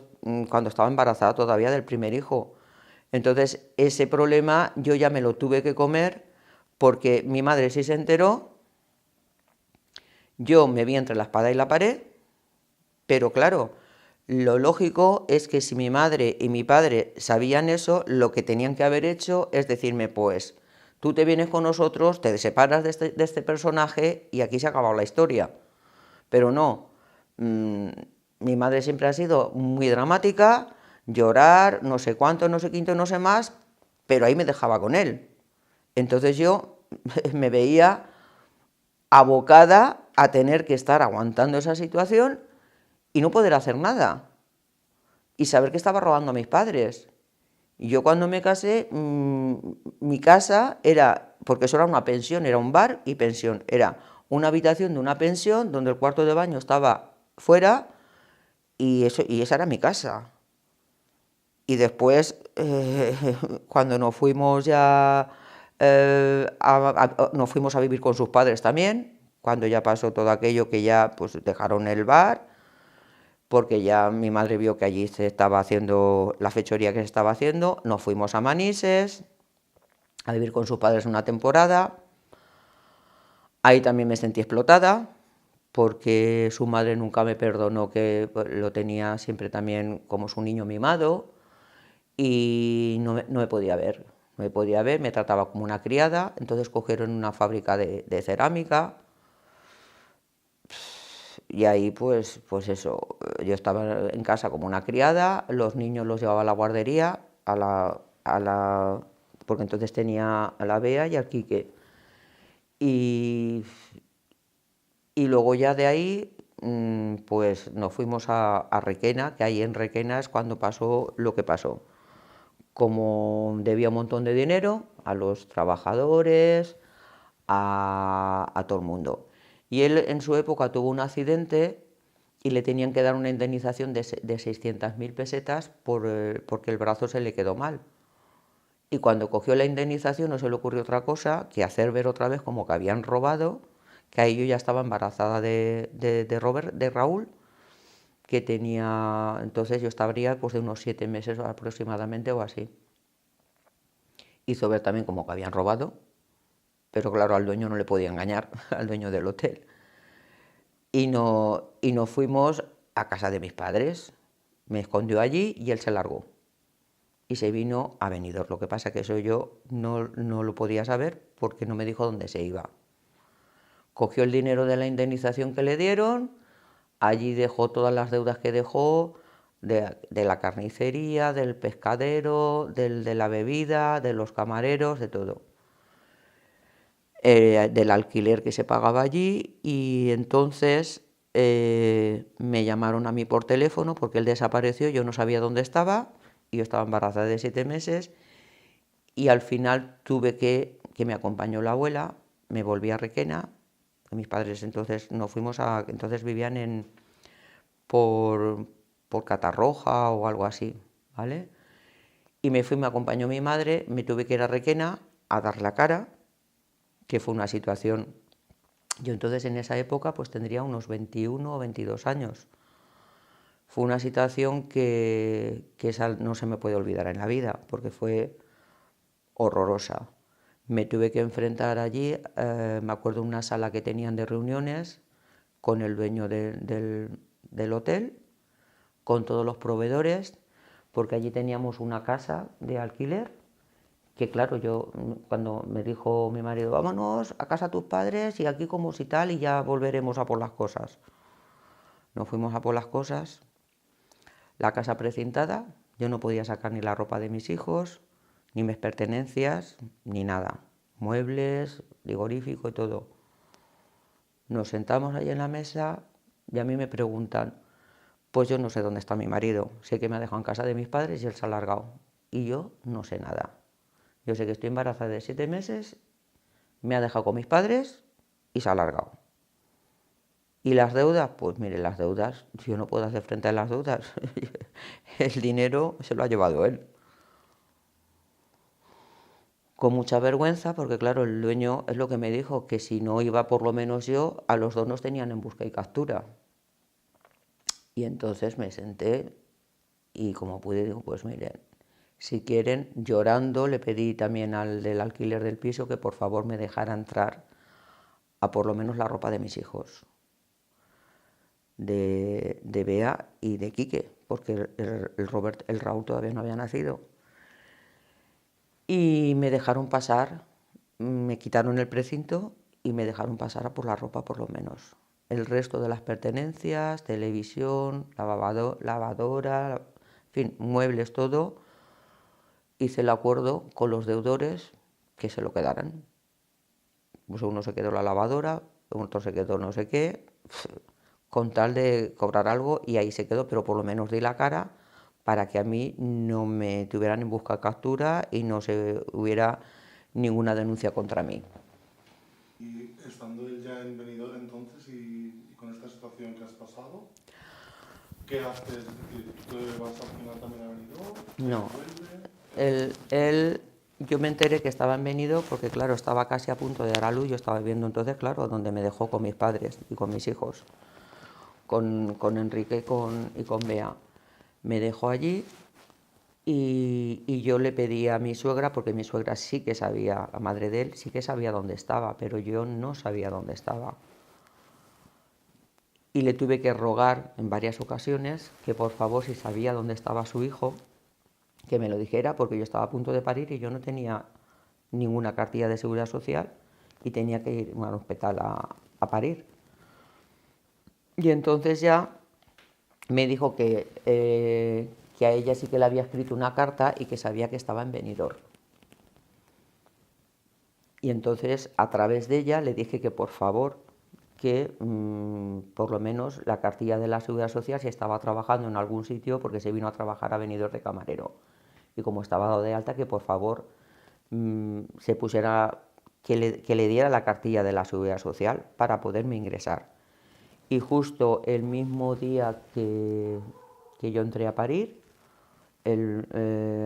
estaba embarazada todavía del primer hijo. Entonces ese problema yo ya me lo tuve que comer porque mi madre sí se enteró, yo me vi entre la espada y la pared, pero claro, lo lógico es que si mi madre y mi padre sabían eso, lo que tenían que haber hecho es decirme, pues, tú te vienes con nosotros, te separas de este personaje y aquí se ha acabado la historia. Pero no, mm, mi madre siempre ha sido muy dramática, llorar, no sé cuánto, no sé quinto, no sé más, pero ahí me dejaba con él. Entonces yo me veía abocada a tener que estar aguantando esa situación y no poder hacer nada. Y saber que estaba robando a mis padres. Y yo cuando me casé, mi casa era, porque eso era una pensión, era un bar y pensión, era una habitación de una pensión donde el cuarto de baño estaba fuera y esa era mi casa. Y después, cuando nos fuimos ya, nos fuimos a vivir con sus padres también, cuando ya pasó todo aquello que ya pues dejaron el bar, porque ya mi madre vio que allí se estaba haciendo la fechoría que se estaba haciendo, nos fuimos a Manises a vivir con sus padres una temporada. Ahí también me sentí explotada, porque su madre nunca me perdonó, que pues, lo tenía siempre también como su niño mimado, y no me podía ver, no me podía ver, me trataba como una criada. Entonces cogieron una fábrica de cerámica y ahí pues eso, yo estaba en casa como una criada, los niños los llevaba a la guardería, porque entonces tenía a la Bea y al Quique. Y, y luego ya de ahí pues nos fuimos a Requena, que ahí en Requena es cuando pasó lo que pasó. Como debía un montón de dinero a los trabajadores, a todo el mundo. Y él en su época tuvo un accidente y le tenían que dar una indemnización de 600.000 pesetas porque el brazo se le quedó mal. Y cuando cogió la indemnización no se le ocurrió otra cosa que hacer ver otra vez como que habían robado, que ahí yo ya estaba embarazada de Raúl, que tenía, entonces yo estaría pues de unos 7 meses aproximadamente o así. Hizo ver también como que habían robado, pero claro, al dueño no le podía engañar, al dueño del hotel. Y nos fuimos a casa de mis padres. Me escondió allí y él se largó. Y se vino a Benidorm. Lo que pasa es que eso yo no lo podía saber porque no me dijo dónde se iba. Cogió el dinero de la indemnización que le dieron, allí dejó todas las deudas que dejó, de la carnicería, del pescadero, de la bebida, de los camareros, de todo. Del alquiler que se pagaba allí, y entonces me llamaron a mí por teléfono porque él desapareció, yo no sabía dónde estaba y yo estaba embarazada de 7 meses y al final tuve que me acompañó la abuela, me volví a Requena, mis padres entonces nos fuimos entonces vivían por, por Catarroja o algo así, ¿vale? Y me acompañó mi madre, me tuve que ir a Requena a dar la cara, que fue una situación. Yo entonces en esa época pues tendría unos 21 o 22 años. Fue una situación que esa no se me puede olvidar en la vida, porque fue horrorosa. Me tuve que enfrentar allí, me acuerdo de una sala que tenían de reuniones con el dueño del hotel, con todos los proveedores, porque allí teníamos una casa de alquiler, que claro, yo cuando me dijo mi marido, vámonos a casa de tus padres y aquí como si tal y ya volveremos a por las cosas. Nos fuimos a por las cosas, la casa precintada, yo no podía sacar ni la ropa de mis hijos, ni mis pertenencias, ni nada. Muebles, frigorífico y todo. Nos sentamos ahí en la mesa y a mí me preguntan, Pues yo no sé dónde está mi marido. Sé que me ha dejado en casa de mis padres y él se ha largado. Y yo no sé nada. Yo sé que estoy embarazada de 7 meses, me ha dejado con mis padres y se ha largado. ¿Y las deudas? Pues mire, las deudas, yo no puedo hacer frente a las deudas. El dinero se lo ha llevado él. Con mucha vergüenza, porque claro, el dueño es lo que me dijo, que si no iba por lo menos yo, a los dos nos tenían en busca y captura. Y entonces me senté y como pude digo, pues miren, si quieren, llorando, le pedí también al del alquiler del piso que por favor me dejara entrar a por lo menos la ropa de mis hijos, de Bea y de Quique, porque el Raúl todavía no había nacido. Y me dejaron pasar, me quitaron el precinto y me dejaron pasar a por la ropa por lo menos. El resto de las pertenencias, televisión, lavadora, en fin, muebles, todo, hice el acuerdo con los deudores que se lo quedaran. Pues uno se quedó la lavadora, otro se quedó no sé qué, con tal de cobrar algo y ahí se quedó, pero por lo menos di la cara para que a mí no me tuvieran en busca de captura y no se hubiera ninguna denuncia contra mí. Y estando él ya en Benidorm entonces y con esta situación que has pasado, ¿qué haces? Es decir, ¿tú te vas al final también a Benidorm? No, ¿Vuelve? yo me enteré que estaba en Benidorm porque claro, estaba casi a punto de dar a luz, yo estaba viviendo entonces, claro, donde me dejó con mis padres y con mis hijos, con Enrique y con Bea. Me dejó allí y yo le pedí a mi suegra, porque mi suegra sí que sabía, la madre de él, sí que sabía dónde estaba, pero yo no sabía dónde estaba. Y le tuve que rogar en varias ocasiones que por favor, si sabía dónde estaba su hijo, que me lo dijera, porque yo estaba a punto de parir y yo no tenía ninguna cartilla de seguridad social y tenía que ir a un hospital a parir. Y entonces ya me dijo que a ella sí que le había escrito una carta y que sabía que estaba en Benidorm. Y entonces a través de ella le dije que por favor, que por lo menos la cartilla de la Seguridad Social, si estaba trabajando en algún sitio, porque se vino a trabajar a Benidorm de camarero. Y como estaba dado de alta, que por favor se pusiera, que le diera la cartilla de la Seguridad Social para poderme ingresar. Y justo el mismo día que yo entré a parir, él,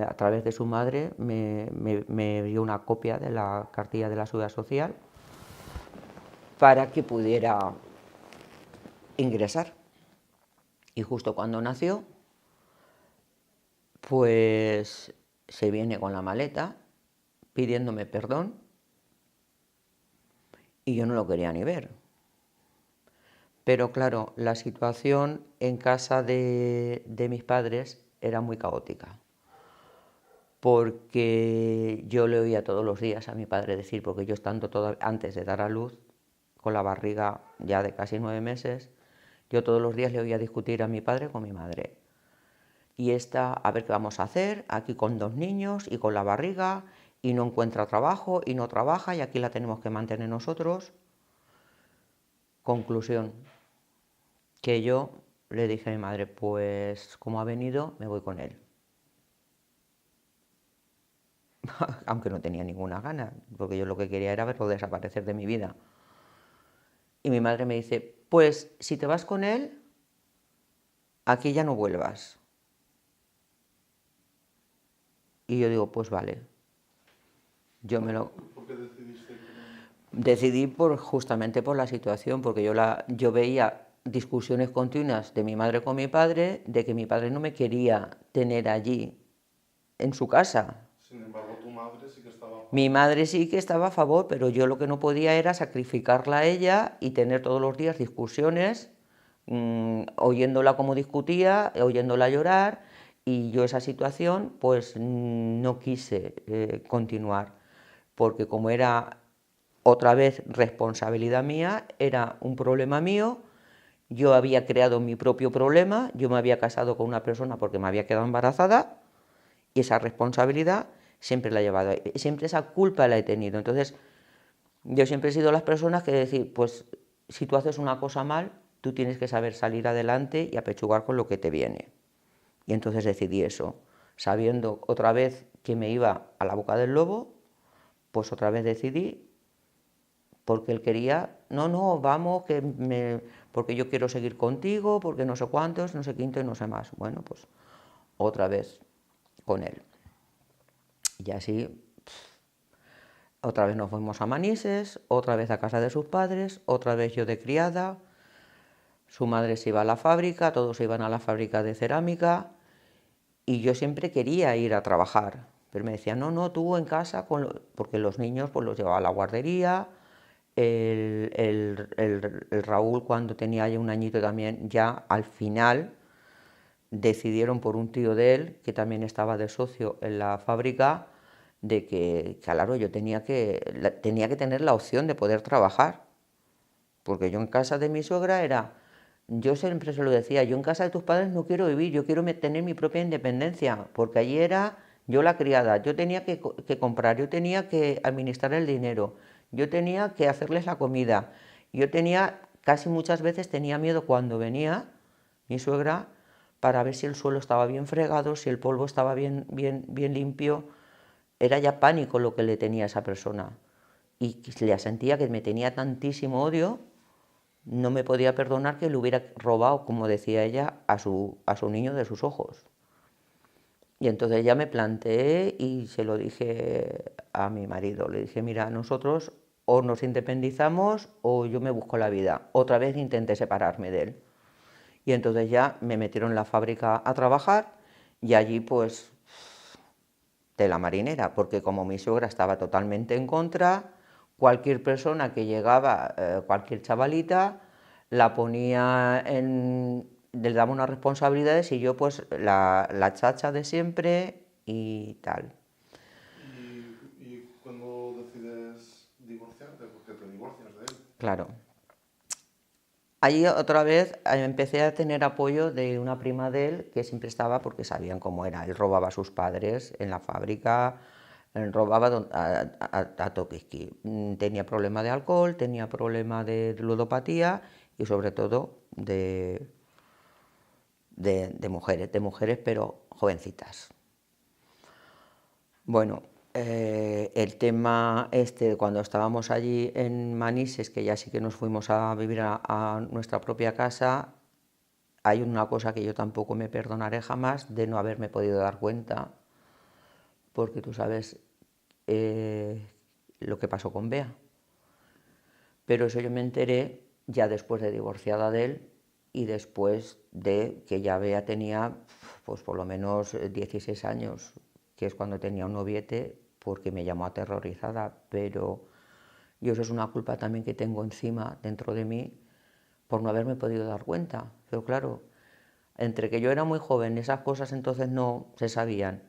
a través de su madre me dio una copia de la cartilla de la Seguridad Social para que pudiera ingresar. Y justo cuando nació, pues se viene con la maleta pidiéndome perdón y yo no lo quería ni ver. Pero claro, la situación en casa de mis padres era muy caótica, porque yo le oía todos los días a mi padre decir, porque yo estando antes de dar a luz, con la barriga ya de casi 9 meses, yo todos los días le oía discutir a mi padre con mi madre. Y esta, a ver qué vamos a hacer, aquí con 2 niños y con la barriga, y no encuentra trabajo y no trabaja y aquí la tenemos que mantener nosotros. Conclusión, que yo le dije a mi madre, pues como ha venido, me voy con él. Aunque no tenía ninguna gana, porque yo lo que quería era verlo desaparecer de mi vida. Y mi madre me dice, pues si te vas con él, aquí ya no vuelvas. Y yo digo, pues vale. ¿Por qué decidiste que no? Decidí justamente por la situación, porque yo veía discusiones continuas de mi madre con mi padre, de que mi padre no me quería tener allí, en su casa. Sin embargo, tu madre sí que estaba a favor. Mi madre sí que estaba a favor, pero yo lo que no podía era sacrificarla a ella y tener todos los días discusiones, oyéndola como discutía, oyéndola llorar, y yo esa situación pues no quise continuar, porque como era otra vez responsabilidad mía, era un problema mío, yo había creado mi propio problema, yo me había casado con una persona porque me había quedado embarazada y esa responsabilidad siempre la he llevado, siempre esa culpa la he tenido. Entonces, yo siempre he sido las personas que decir, pues si tú haces una cosa mal, tú tienes que saber salir adelante y apechugar con lo que te viene. Y entonces decidí eso, sabiendo otra vez que me iba a la boca del lobo, pues otra vez decidí, porque él quería, no, vamos, porque yo quiero seguir contigo, porque no sé cuántos, no sé quinto y no sé más. Bueno, pues otra vez con él. Y así, otra vez nos fuimos a Manises, otra vez a casa de sus padres, otra vez yo de criada, su madre se iba a la fábrica, todos se iban a la fábrica de cerámica, y yo siempre quería ir a trabajar, pero me decían, no, tú en casa, porque los niños pues los llevaba a la guardería. El Raúl, cuando tenía ya un añito también, ya al final decidieron por un tío de él, que también estaba de socio en la fábrica, de que claro, yo tenía que tener la opción de poder trabajar, porque yo en casa de mi suegra yo siempre se lo decía, yo en casa de tus padres no quiero vivir, yo quiero tener mi propia independencia, porque allí era yo la criada, yo tenía que comprar, yo tenía que administrar el dinero, yo tenía que hacerles la comida, yo casi muchas veces tenía miedo cuando venía mi suegra para ver si el suelo estaba bien fregado, si el polvo estaba bien limpio. Era ya pánico lo que le tenía a esa persona, y le sentía que me tenía tantísimo odio. No me podía perdonar que le hubiera robado, como decía ella, a su niño de sus ojos. Y entonces ya me planteé y se lo dije a mi marido. Le dije, mira, nosotros o nos independizamos o yo me busco la vida. Otra vez intenté separarme de él. Y entonces ya me metieron en la fábrica a trabajar, y allí pues tela marinera, porque como mi suegra estaba totalmente en contra, cualquier persona que llegaba, cualquier chavalita, la ponía le daba unas responsabilidades, y yo pues la chacha de siempre y tal. ¿Y cuando decides divorciarte? Porque te divorcias de él. Claro. Allí otra vez empecé a tener apoyo de una prima de él, que siempre estaba, porque sabían cómo era. Él robaba a sus padres en la fábrica, él robaba a topiski. Tenía problema de alcohol, tenía problema de ludopatía y sobre todo de mujeres, pero jovencitas. Bueno, el tema cuando estábamos allí en Manises, que ya sí que nos fuimos a vivir a nuestra propia casa, hay una cosa que yo tampoco me perdonaré jamás, de no haberme podido dar cuenta, porque tú sabes lo que pasó con Bea. Pero eso yo me enteré ya después de divorciada de él, y después de que ya Bea tenía pues por lo menos 16 años, que es cuando tenía un noviete, porque me llamó aterrorizada. Pero yo, eso es una culpa también que tengo encima, dentro de mí, por no haberme podido dar cuenta. Pero claro, entre que yo era muy joven, esas cosas entonces no se sabían,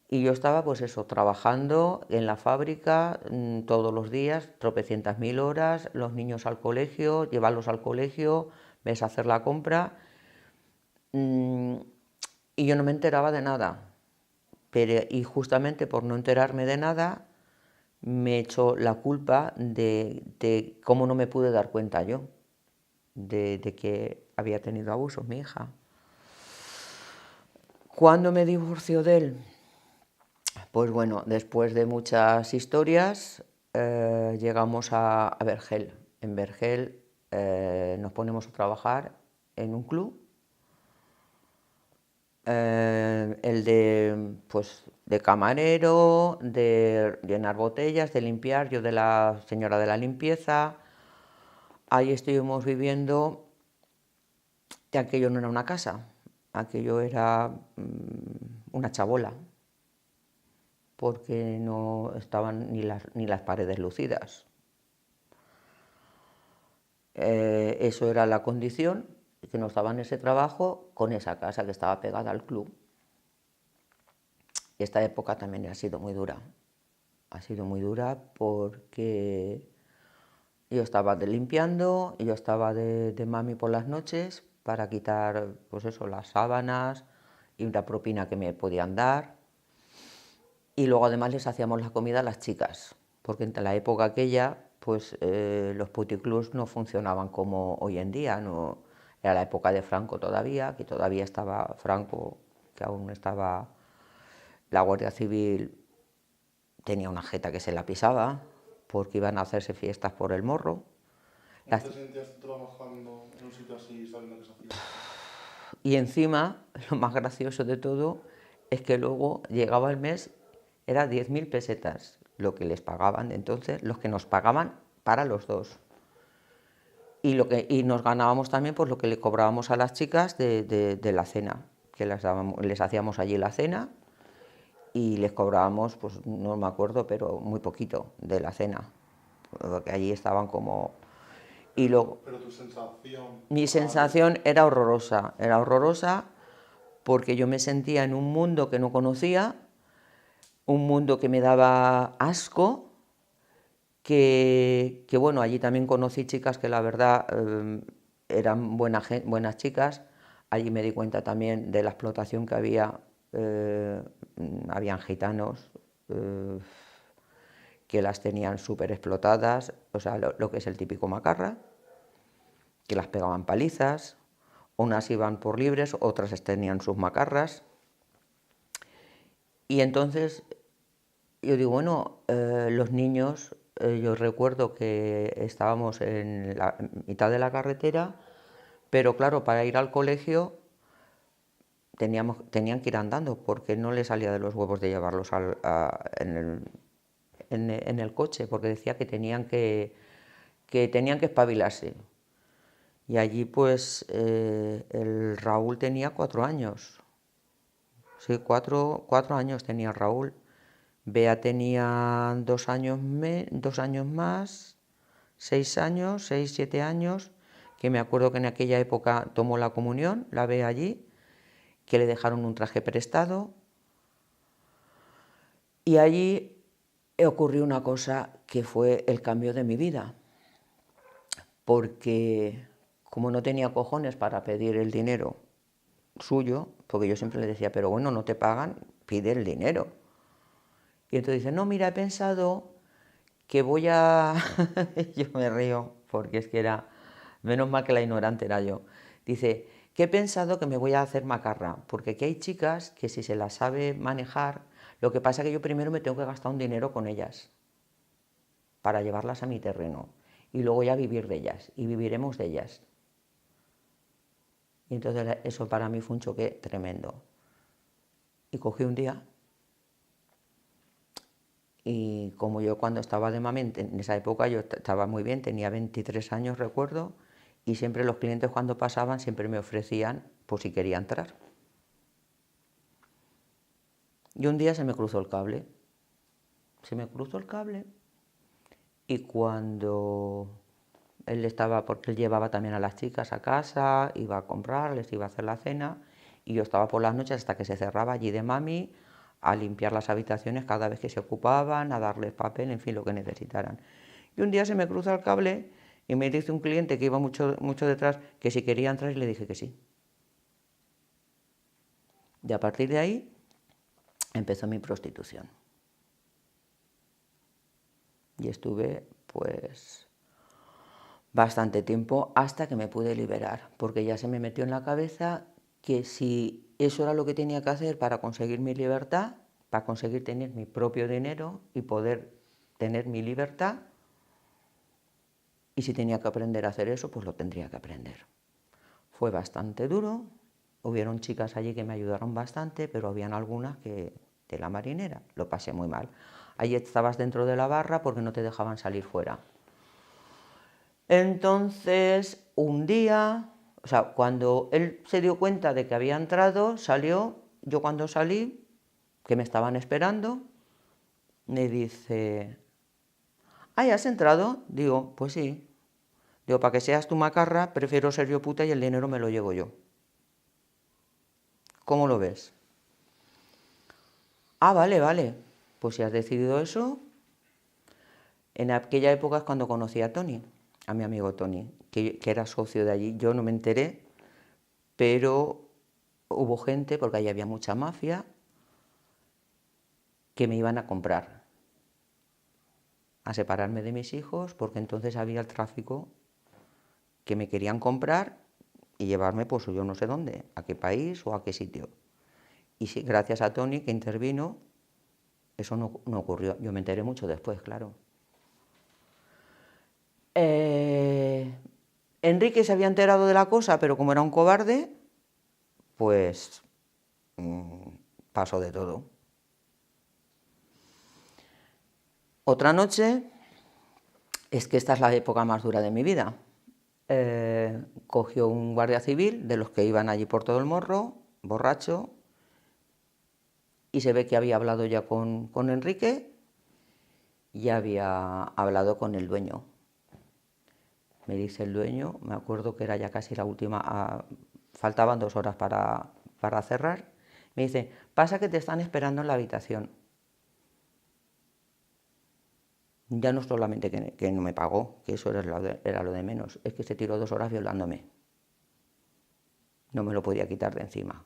y yo estaba pues eso, trabajando en la fábrica todos los días, tropecientas mil horas, los niños al colegio, llevarlos al colegio, ves a hacer la compra, y yo no me enteraba de nada. Y justamente por no enterarme de nada, me echó la culpa de cómo no me pude dar cuenta yo de que había tenido abusos mi hija. ¿Cuándo me divorció de él? Pues bueno, después de muchas historias, llegamos a Vergel. En Vergel nos ponemos a trabajar en un club, el de camarero, de llenar botellas, de limpiar, yo de la señora de la limpieza. Ahí estuvimos viviendo, que aquello no era una casa, aquello era una chabola, porque no estaban ni las paredes lucidas. Eso era la condición, que nos daban ese trabajo con esa casa que estaba pegada al club. Y esta época también ha sido muy dura. Ha sido muy dura porque yo estaba limpiando, y yo estaba de mami por las noches para quitar pues eso, las sábanas y una propina que me podían dar. Y luego además les hacíamos la comida a las chicas, porque en la época aquella pues los puticlubs no funcionaban como hoy en día, no, era la época de Franco todavía, que todavía estaba Franco, que aún estaba la Guardia Civil, tenía una jeta que se la pisaba, porque iban a hacerse fiestas por el morro. ¿Cómo te sentías tú trabajando en un sitio así sabiendo que se hacía esto? Y encima, lo más gracioso de todo, es que luego llegaba el mes, era 10.000 pesetas, lo que les pagaban de entonces, los que nos pagaban para los dos. Y nos ganábamos también por lo que le cobrábamos a las chicas de la cena, que les hacíamos allí la cena y les cobrábamos, pues no me acuerdo, pero muy poquito de la cena, porque allí estaban como... Y luego, Pero tu sensación, mi o sea, sensación era horrorosa porque yo me sentía en un mundo que no conocía, un mundo que me daba asco, que bueno, allí también conocí chicas que la verdad eran buenas chicas, allí me di cuenta también de la explotación que había, habían gitanos que las tenían súper explotadas, o sea, lo que es el típico macarra, que las pegaban palizas, unas iban por libres, otras tenían sus macarras, y entonces yo digo, bueno, los niños, yo recuerdo que estábamos en la mitad de la carretera, pero claro, para ir al colegio tenían que ir andando porque no les salía de los huevos de llevarlos en el coche, porque decía que tenían que espabilarse. Y allí pues el Raúl tenía 4 años. Sí, 4 años tenía Raúl. Bea tenía 2 años más, 6 años, 6, 7 años, que me acuerdo que en aquella época tomó la comunión, la Bea allí, que le dejaron un traje prestado. Y allí ocurrió una cosa que fue el cambio de mi vida, porque como no tenía cojones para pedir el dinero suyo, porque yo siempre le decía, pero bueno, no te pagan, pide el dinero. Y entonces dice, no, mira, he pensado que voy a... Yo me río, porque es que era... Menos mal que la ignorante era yo. Dice, que he pensado que me voy a hacer macarra, porque aquí hay chicas que si se las sabe manejar, lo que pasa es que yo primero me tengo que gastar un dinero con ellas, para llevarlas a mi terreno, y luego ya vivir de ellas, y viviremos de ellas. Y entonces eso para mí fue un choque tremendo. Y cogí un día, y como yo cuando estaba de mami, en esa época yo estaba muy bien, tenía 23 años recuerdo, y siempre los clientes cuando pasaban siempre me ofrecían por si quería entrar. Y un día se me cruzó el cable, y cuando él estaba, porque él llevaba también a las chicas a casa, iba a comprar, les iba a hacer la cena, y yo estaba por las noches hasta que se cerraba allí de mami, a limpiar las habitaciones cada vez que se ocupaban, a darles papel, en fin, lo que necesitaran. Y un día se me cruza el cable y me dice un cliente que iba mucho, mucho detrás que si quería entrar, y le dije que sí. Y a partir de ahí empezó mi prostitución. Y estuve pues bastante tiempo hasta que me pude liberar, porque ya se me metió en la cabeza que si eso era lo que tenía que hacer para conseguir mi libertad, para conseguir tener mi propio dinero y poder tener mi libertad, y si tenía que aprender a hacer eso, pues lo tendría que aprender. Fue bastante duro, hubieron chicas allí que me ayudaron bastante, pero habían algunas que de la marinera, lo pasé muy mal. Allí estabas dentro de la barra porque no te dejaban salir fuera. Entonces, un día, o sea, cuando él se dio cuenta de que había entrado, salió, yo cuando salí, que me estaban esperando, me dice, ¿ah, ya has entrado? Digo, pues sí. Digo, para que seas tu macarra, prefiero ser yo puta y el dinero me lo llevo yo. ¿Cómo lo ves? Ah, vale, vale. Pues si has decidido eso, en aquella época es cuando conocí a Tony, a mi amigo Tony, que era socio de allí. Yo no me enteré, pero hubo gente, porque allí había mucha mafia, que me iban a comprar. a separarme de mis hijos, porque entonces había el tráfico que me querían comprar y llevarme, pues yo no sé dónde, a qué país o a qué sitio. Y sí, gracias a Tony, que intervino, eso no ocurrió. Yo me enteré mucho después, claro. Enrique se había enterado de la cosa, pero como era un cobarde, pues pasó de todo. Otra noche, es que esta es la época más dura de mi vida, cogió un guardia civil, de los que iban allí por todo el morro, borracho, y se ve que había hablado ya con Enrique, y había hablado con el dueño. Me dice el dueño, me acuerdo que era ya casi la última, faltaban 2 horas para cerrar, me dice, pasa que te están esperando en la habitación. Ya no solamente que no me pagó, que eso era lo de menos, es que se tiró 2 horas violándome. No me lo podía quitar de encima.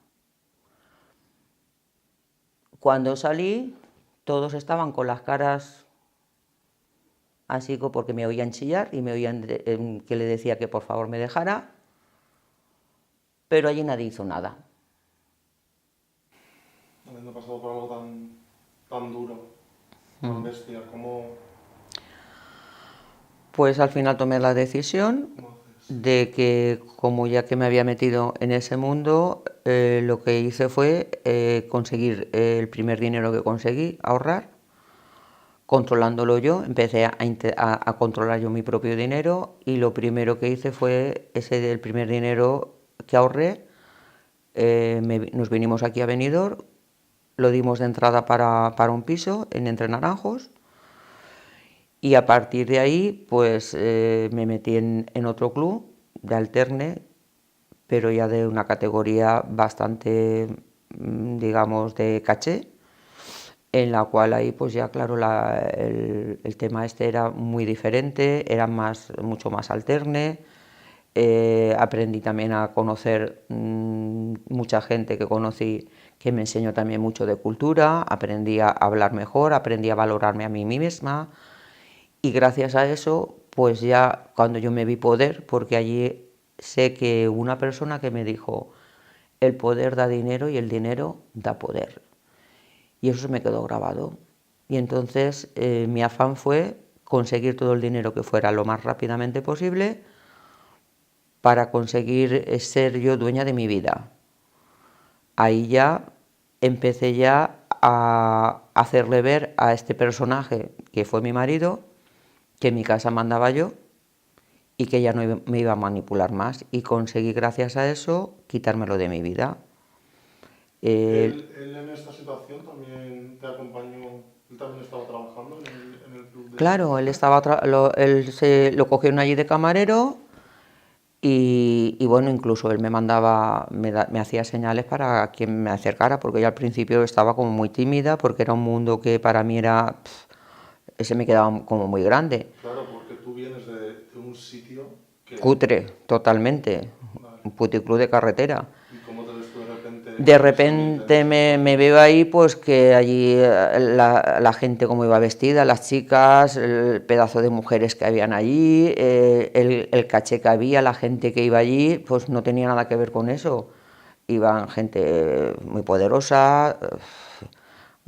Cuando salí, todos estaban con las caras así porque me oían chillar y me oían que le decía que por favor me dejara, pero allí nadie hizo nada. Habiendo pasado por algo tan duro, tan bestia, ¿cómo Pues al final tomé la decisión haces? de que, como ya que me había metido en ese mundo, lo que hice fue conseguir el primer dinero que conseguí, ahorrar, controlándolo yo. Empecé a controlar yo mi propio dinero, y lo primero que hice fue el primer dinero que ahorré, nos vinimos aquí a Benidorm, lo dimos de entrada para un piso en Entre Naranjos. Y a partir de ahí, pues me metí en otro club de alterne, pero ya de una categoría bastante, digamos, de caché, en la cual ahí, pues ya, claro, el tema este era muy diferente, era mucho más alterne. Aprendí también a conocer mucha gente que conocí, que me enseñó también mucho de cultura, aprendí a hablar mejor, aprendí a valorarme a mí misma. Y gracias a eso, pues ya cuando yo me vi poder, porque allí sé que una persona que me dijo, el poder da dinero y el dinero da poder. Y eso se me quedó grabado. Y entonces mi afán fue conseguir todo el dinero que fuera lo más rápidamente posible para conseguir ser yo dueña de mi vida. Ahí ya empecé ya a hacerle ver a este personaje, que fue mi marido, que en mi casa mandaba yo y que ya no me iba a manipular más, y conseguí gracias a eso quitármelo de mi vida. ¿Él en esta situación también te acompañó? ¿Él también estaba trabajando en el club de...? Claro, él lo cogieron allí de camarero, y bueno, incluso él me mandaba, me hacía señales para que me acercara, porque yo al principio estaba como muy tímida, porque era un mundo que para mí ese me quedaba como muy grande. Claro, porque tú vienes de un sitio que... Cutre, totalmente, Vale. un puticlub de carretera. ¿Y cómo te ves tú de repente? De repente me veo ahí, pues que allí la gente como iba vestida, las chicas, el pedazo de mujeres que habían allí, el caché que había, la gente que iba allí, pues no tenía nada que ver con eso. Iban gente muy poderosa,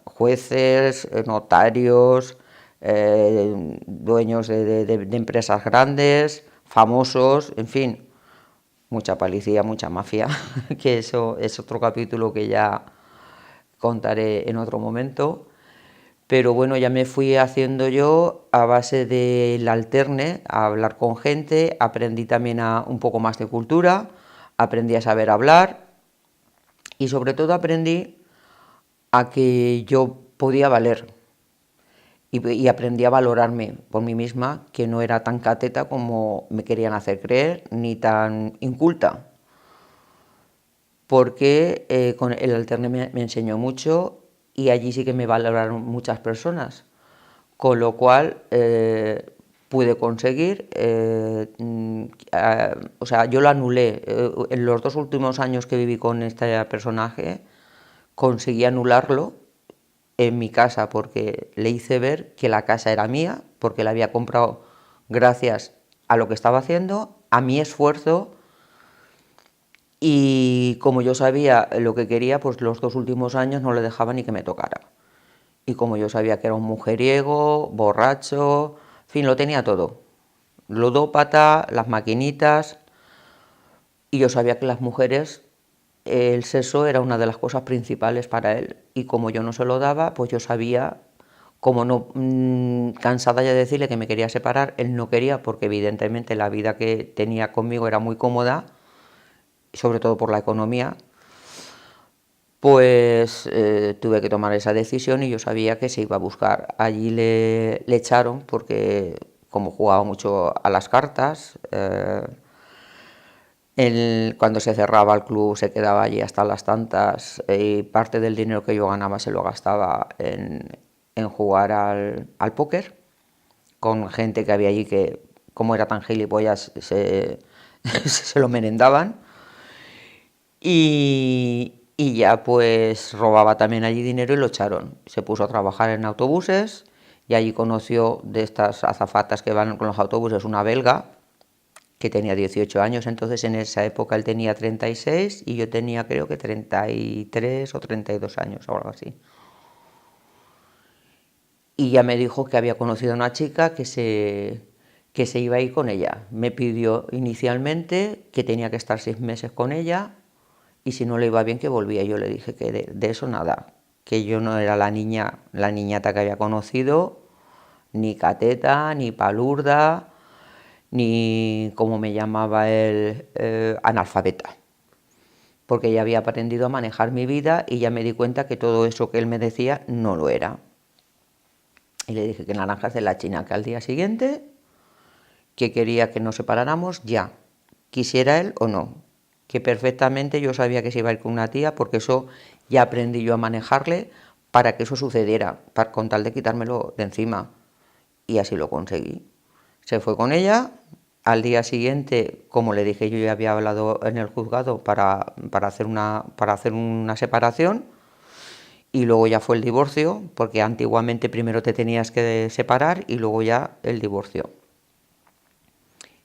jueces, notarios, dueños de empresas grandes, famosos, en fin. Mucha policía, mucha mafia, que eso es otro capítulo que ya contaré en otro momento. Pero bueno, ya me fui haciendo yo a base del alterne, a hablar con gente, aprendí también un poco más de cultura, aprendí a saber hablar, y sobre todo aprendí a que yo podía valer. Y aprendí a valorarme por mí misma, que no era tan cateta como me querían hacer creer, ni tan inculta. Porque con el alterne me enseñó mucho, y allí sí que me valoraron muchas personas, con lo cual pude conseguir, o sea, yo lo anulé. En los 2 últimos años que viví con este personaje, conseguí anularlo en mi casa, porque le hice ver que la casa era mía, porque la había comprado gracias a lo que estaba haciendo, a mi esfuerzo, y como yo sabía lo que quería, pues los 2 últimos años no le dejaba ni que me tocara. Y como yo sabía que era un mujeriego, borracho, en fin, lo tenía todo. Ludópata, las maquinitas, y yo sabía que las mujeres, el sexo era una de las cosas principales para él, y como yo no se lo daba, pues yo sabía, como no, cansada ya de decirle que me quería separar, él no quería, porque evidentemente la vida que tenía conmigo era muy cómoda, sobre todo por la economía, pues tuve que tomar esa decisión, y yo sabía que se iba a buscar. Allí le echaron porque, como jugaba mucho a las cartas, cuando se cerraba el club se quedaba allí hasta las tantas, y parte del dinero que yo ganaba se lo gastaba en jugar al póker con gente que había allí que, como era tan gilipollas, se lo merendaban. Y ya pues robaba también allí dinero y lo echaron. Se puso a trabajar en autobuses, y allí conoció de estas azafatas que van con los autobuses una belga que tenía 18 años. Entonces en esa época él tenía 36 y yo tenía creo que 33 o 32 años o algo así. Y ya me dijo que había conocido a una chica que se iba a ir con ella. Me pidió inicialmente que tenía que estar 6 meses con ella, y si no le iba bien que volvía. Yo le dije que de eso nada, que yo no era la niñata que había conocido, ni cateta, ni palurda, ni como me llamaba él, analfabeta, porque ya había aprendido a manejar mi vida y ya me di cuenta que todo eso que él me decía no lo era. Y le dije que naranjas de la China, que al día siguiente, que quería que nos separáramos ya, quisiera él o no, que perfectamente yo sabía que se iba a ir con una tía, porque eso ya aprendí yo a manejarle para que eso sucediera, con tal de quitármelo de encima, y así lo conseguí. Se fue con ella. Al día siguiente, como le dije, yo ya había hablado en el juzgado para hacer una separación, y luego ya fue el divorcio, porque antiguamente primero te tenías que separar y luego ya el divorcio.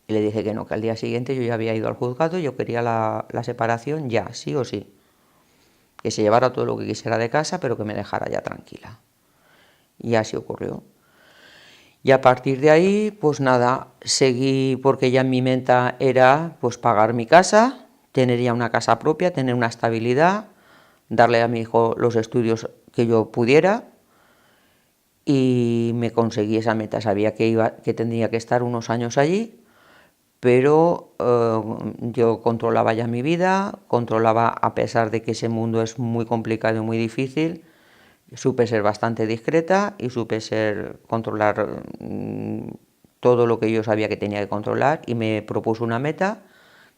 Y le dije que no, que al día siguiente yo ya había ido al juzgado, yo quería la separación ya, sí o sí. Que se llevara todo lo que quisiera de casa, pero que me dejara ya tranquila. Y así ocurrió. Y a partir de ahí, pues nada, seguí, porque ya mi meta era pues pagar mi casa, tener ya una casa propia, tener una estabilidad, darle a mi hijo los estudios que yo pudiera, y me conseguí esa meta. Sabía que tendría que estar unos años allí, pero yo controlaba ya mi vida, controlaba, a pesar de que ese mundo es muy complicado y muy difícil, supe ser bastante discreta y supe controlar todo lo que yo sabía que tenía que controlar, y me propuso una meta,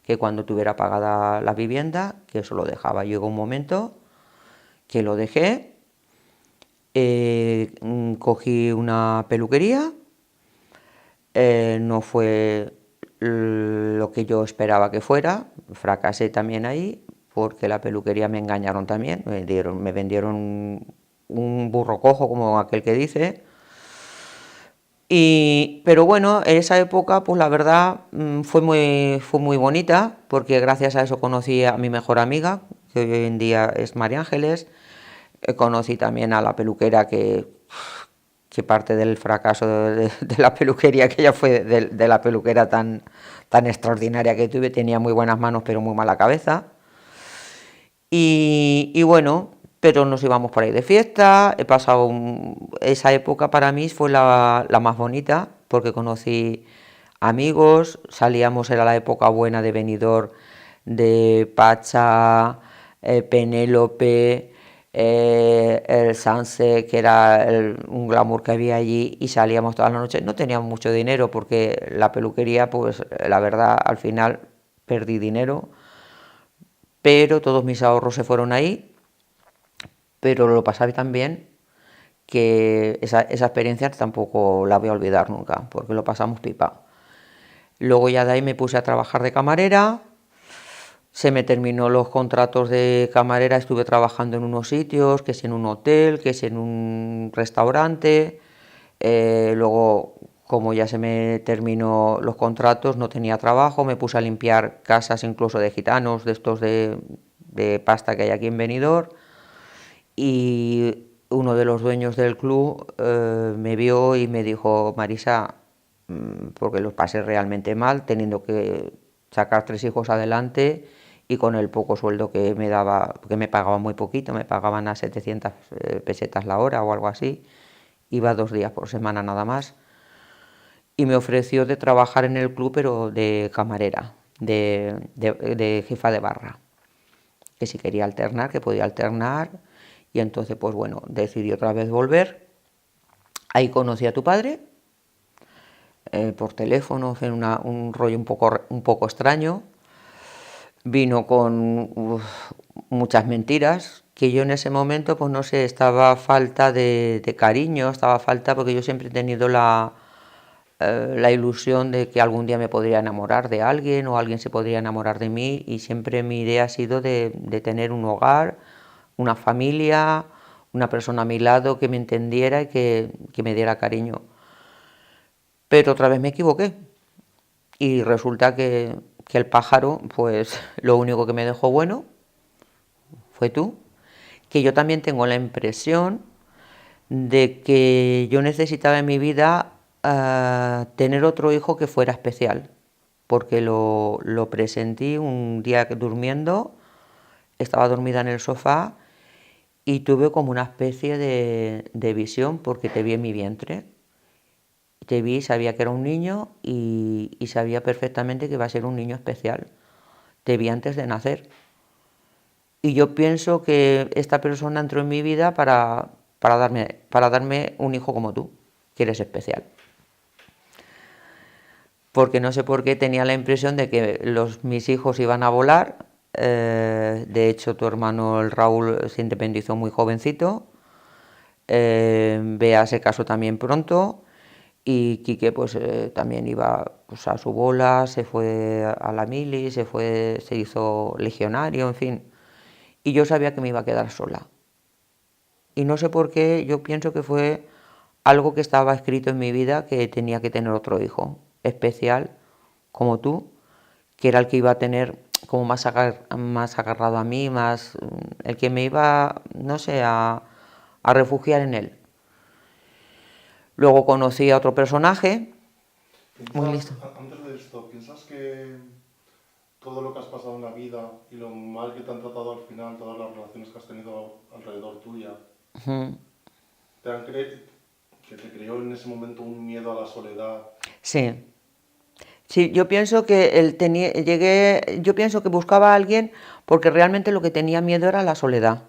que cuando tuviera pagada la vivienda, que eso lo dejaba. Llegó un momento que lo dejé, cogí una peluquería, no fue lo que yo esperaba que fuera, fracasé también ahí, porque la peluquería me engañaron también, me vendieron un burro cojo, como aquel que dice. Pero bueno, en esa época, pues la verdad, fue muy bonita, porque gracias a eso conocí a mi mejor amiga, que hoy en día es María Ángeles. Conocí también a la peluquera, que parte del fracaso de la peluquería, que ella fue de la peluquera tan extraordinaria que tuve. Tenía muy buenas manos pero muy mala cabeza. Y bueno, pero nos íbamos por ahí de fiesta. He pasado esa época, para mí fue la más bonita, porque conocí amigos, salíamos, era la época buena de Benidorm, de Pacha, Penélope, el Sunset, que era un glamour que había allí, y salíamos todas las noches. No teníamos mucho dinero, porque la peluquería, pues la verdad, al final perdí dinero, pero todos mis ahorros se fueron ahí. Pero lo pasaba tan bien que esa experiencia tampoco la voy a olvidar nunca, porque lo pasamos pipa. Luego ya de ahí me puse a trabajar de camarera, se me terminó los contratos de camarera, estuve trabajando en unos sitios, que es en un hotel, que es en un restaurante, luego como ya se me terminó los contratos, no tenía trabajo, me puse a limpiar casas incluso de gitanos, de estos de pasta que hay aquí en Benidorm, y uno de los dueños del club me vio y me dijo: Marisa, porque los pasé realmente mal, teniendo que sacar 3 hijos adelante y con el poco sueldo que me daba, porque me pagaban muy poquito, me pagaban a 700 pesetas la hora o algo así, iba 2 días por semana nada más, y me ofreció de trabajar en el club, pero de camarera, de jefa de barra, que si quería alternar, que podía alternar. Y entonces, pues bueno, decidí otra vez volver. Ahí conocí a tu padre, por teléfono, en un rollo un poco extraño. Vino con muchas mentiras, que yo en ese momento, pues no sé, estaba falta de cariño, estaba falta, porque yo siempre he tenido la ilusión de que algún día me podría enamorar de alguien o alguien se podría enamorar de mí, y siempre mi idea ha sido de tener un hogar, una familia, una persona a mi lado que me entendiera y que me diera cariño. Pero otra vez me equivoqué y resulta que el pájaro, pues lo único que me dejó bueno fue tú, que yo también tengo la impresión de que yo necesitaba en mi vida tener otro hijo que fuera especial, porque lo presentí un día durmiendo, estaba dormida en el sofá y tuve como una especie de visión, porque te vi en mi vientre, te vi, sabía que era un niño y sabía perfectamente que iba a ser un niño especial, te vi antes de nacer. Y yo pienso que esta persona entró en mi vida para darme un hijo como tú, que eres especial. Porque no sé por qué tenía la impresión de que mis hijos iban a volar. De hecho, tu hermano el Raúl se independizó muy jovencito. Bea se casó también pronto. Y Quique pues también iba, pues, a su bola, se fue a la mili, se hizo legionario, en fin. Y yo sabía que me iba a quedar sola. Y no sé por qué, yo pienso que fue algo que estaba escrito en mi vida, que tenía que tener otro hijo especial como tú, que era el que iba a tener como más agarrado a mí, más el que me iba, no sé, a refugiar en él. Luego conocí a otro personaje, muy listo. Antes de esto, ¿piensas que todo lo que has pasado en la vida y lo mal que te han tratado al final, todas las relaciones que has tenido alrededor tuya, que te creó en ese momento un miedo a la soledad? Sí, sí, yo pienso que yo pienso que buscaba a alguien porque realmente lo que tenía miedo era la soledad.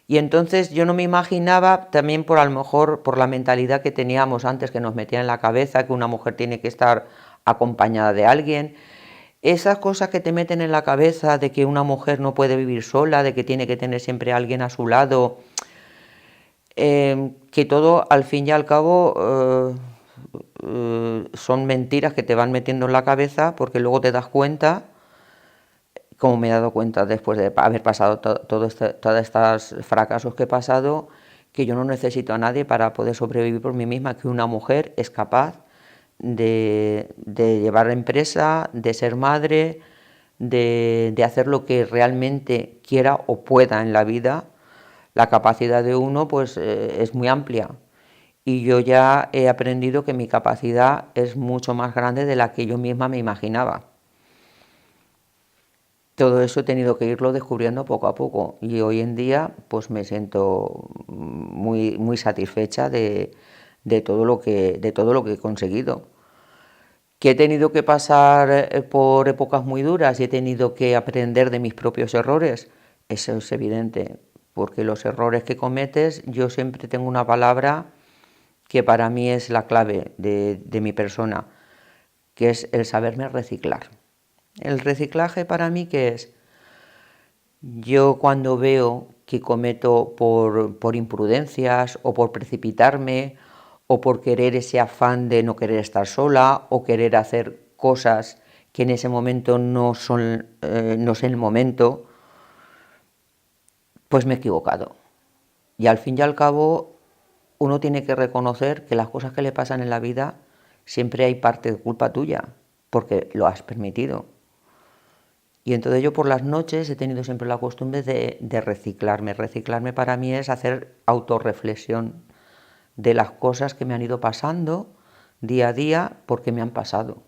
Y entonces yo no me imaginaba, también por a lo mejor por la mentalidad que teníamos antes, que nos metía en la cabeza que una mujer tiene que estar acompañada de alguien. Esas cosas que te meten en la cabeza de que una mujer no puede vivir sola, de que tiene que tener siempre a alguien a su lado, que todo al fin y al cabo son mentiras que te van metiendo en la cabeza, porque luego te das cuenta, como me he dado cuenta después de haber pasado todos estos fracasos que he pasado, que yo no necesito a nadie para poder sobrevivir por mí misma, que una mujer es capaz de llevar la empresa, de ser madre, de hacer lo que realmente quiera o pueda en la vida. La capacidad de uno pues es muy amplia, y yo ya he aprendido que mi capacidad es mucho más grande de la que yo misma me imaginaba. Todo eso he tenido que irlo descubriendo poco a poco, y hoy en día pues me siento muy, muy satisfecha de todo lo que he conseguido. Que he tenido que pasar por épocas muy duras y he tenido que aprender de mis propios errores, eso es evidente, porque los errores que cometes, yo siempre tengo una palabra que para mí es la clave de mi persona, que es el saberme reciclar. El reciclaje para mí, ¿qué es? Yo cuando veo que cometo por imprudencias o por precipitarme o por querer ese afán de no querer estar sola o querer hacer cosas que en ese momento no son el momento, pues me he equivocado. Y al fin y al cabo uno tiene que reconocer que las cosas que le pasan en la vida siempre hay parte de culpa tuya, porque lo has permitido. Y entonces yo por las noches he tenido siempre la costumbre de reciclarme. Reciclarme para mí es hacer autorreflexión de las cosas que me han ido pasando día a día porque me han pasado.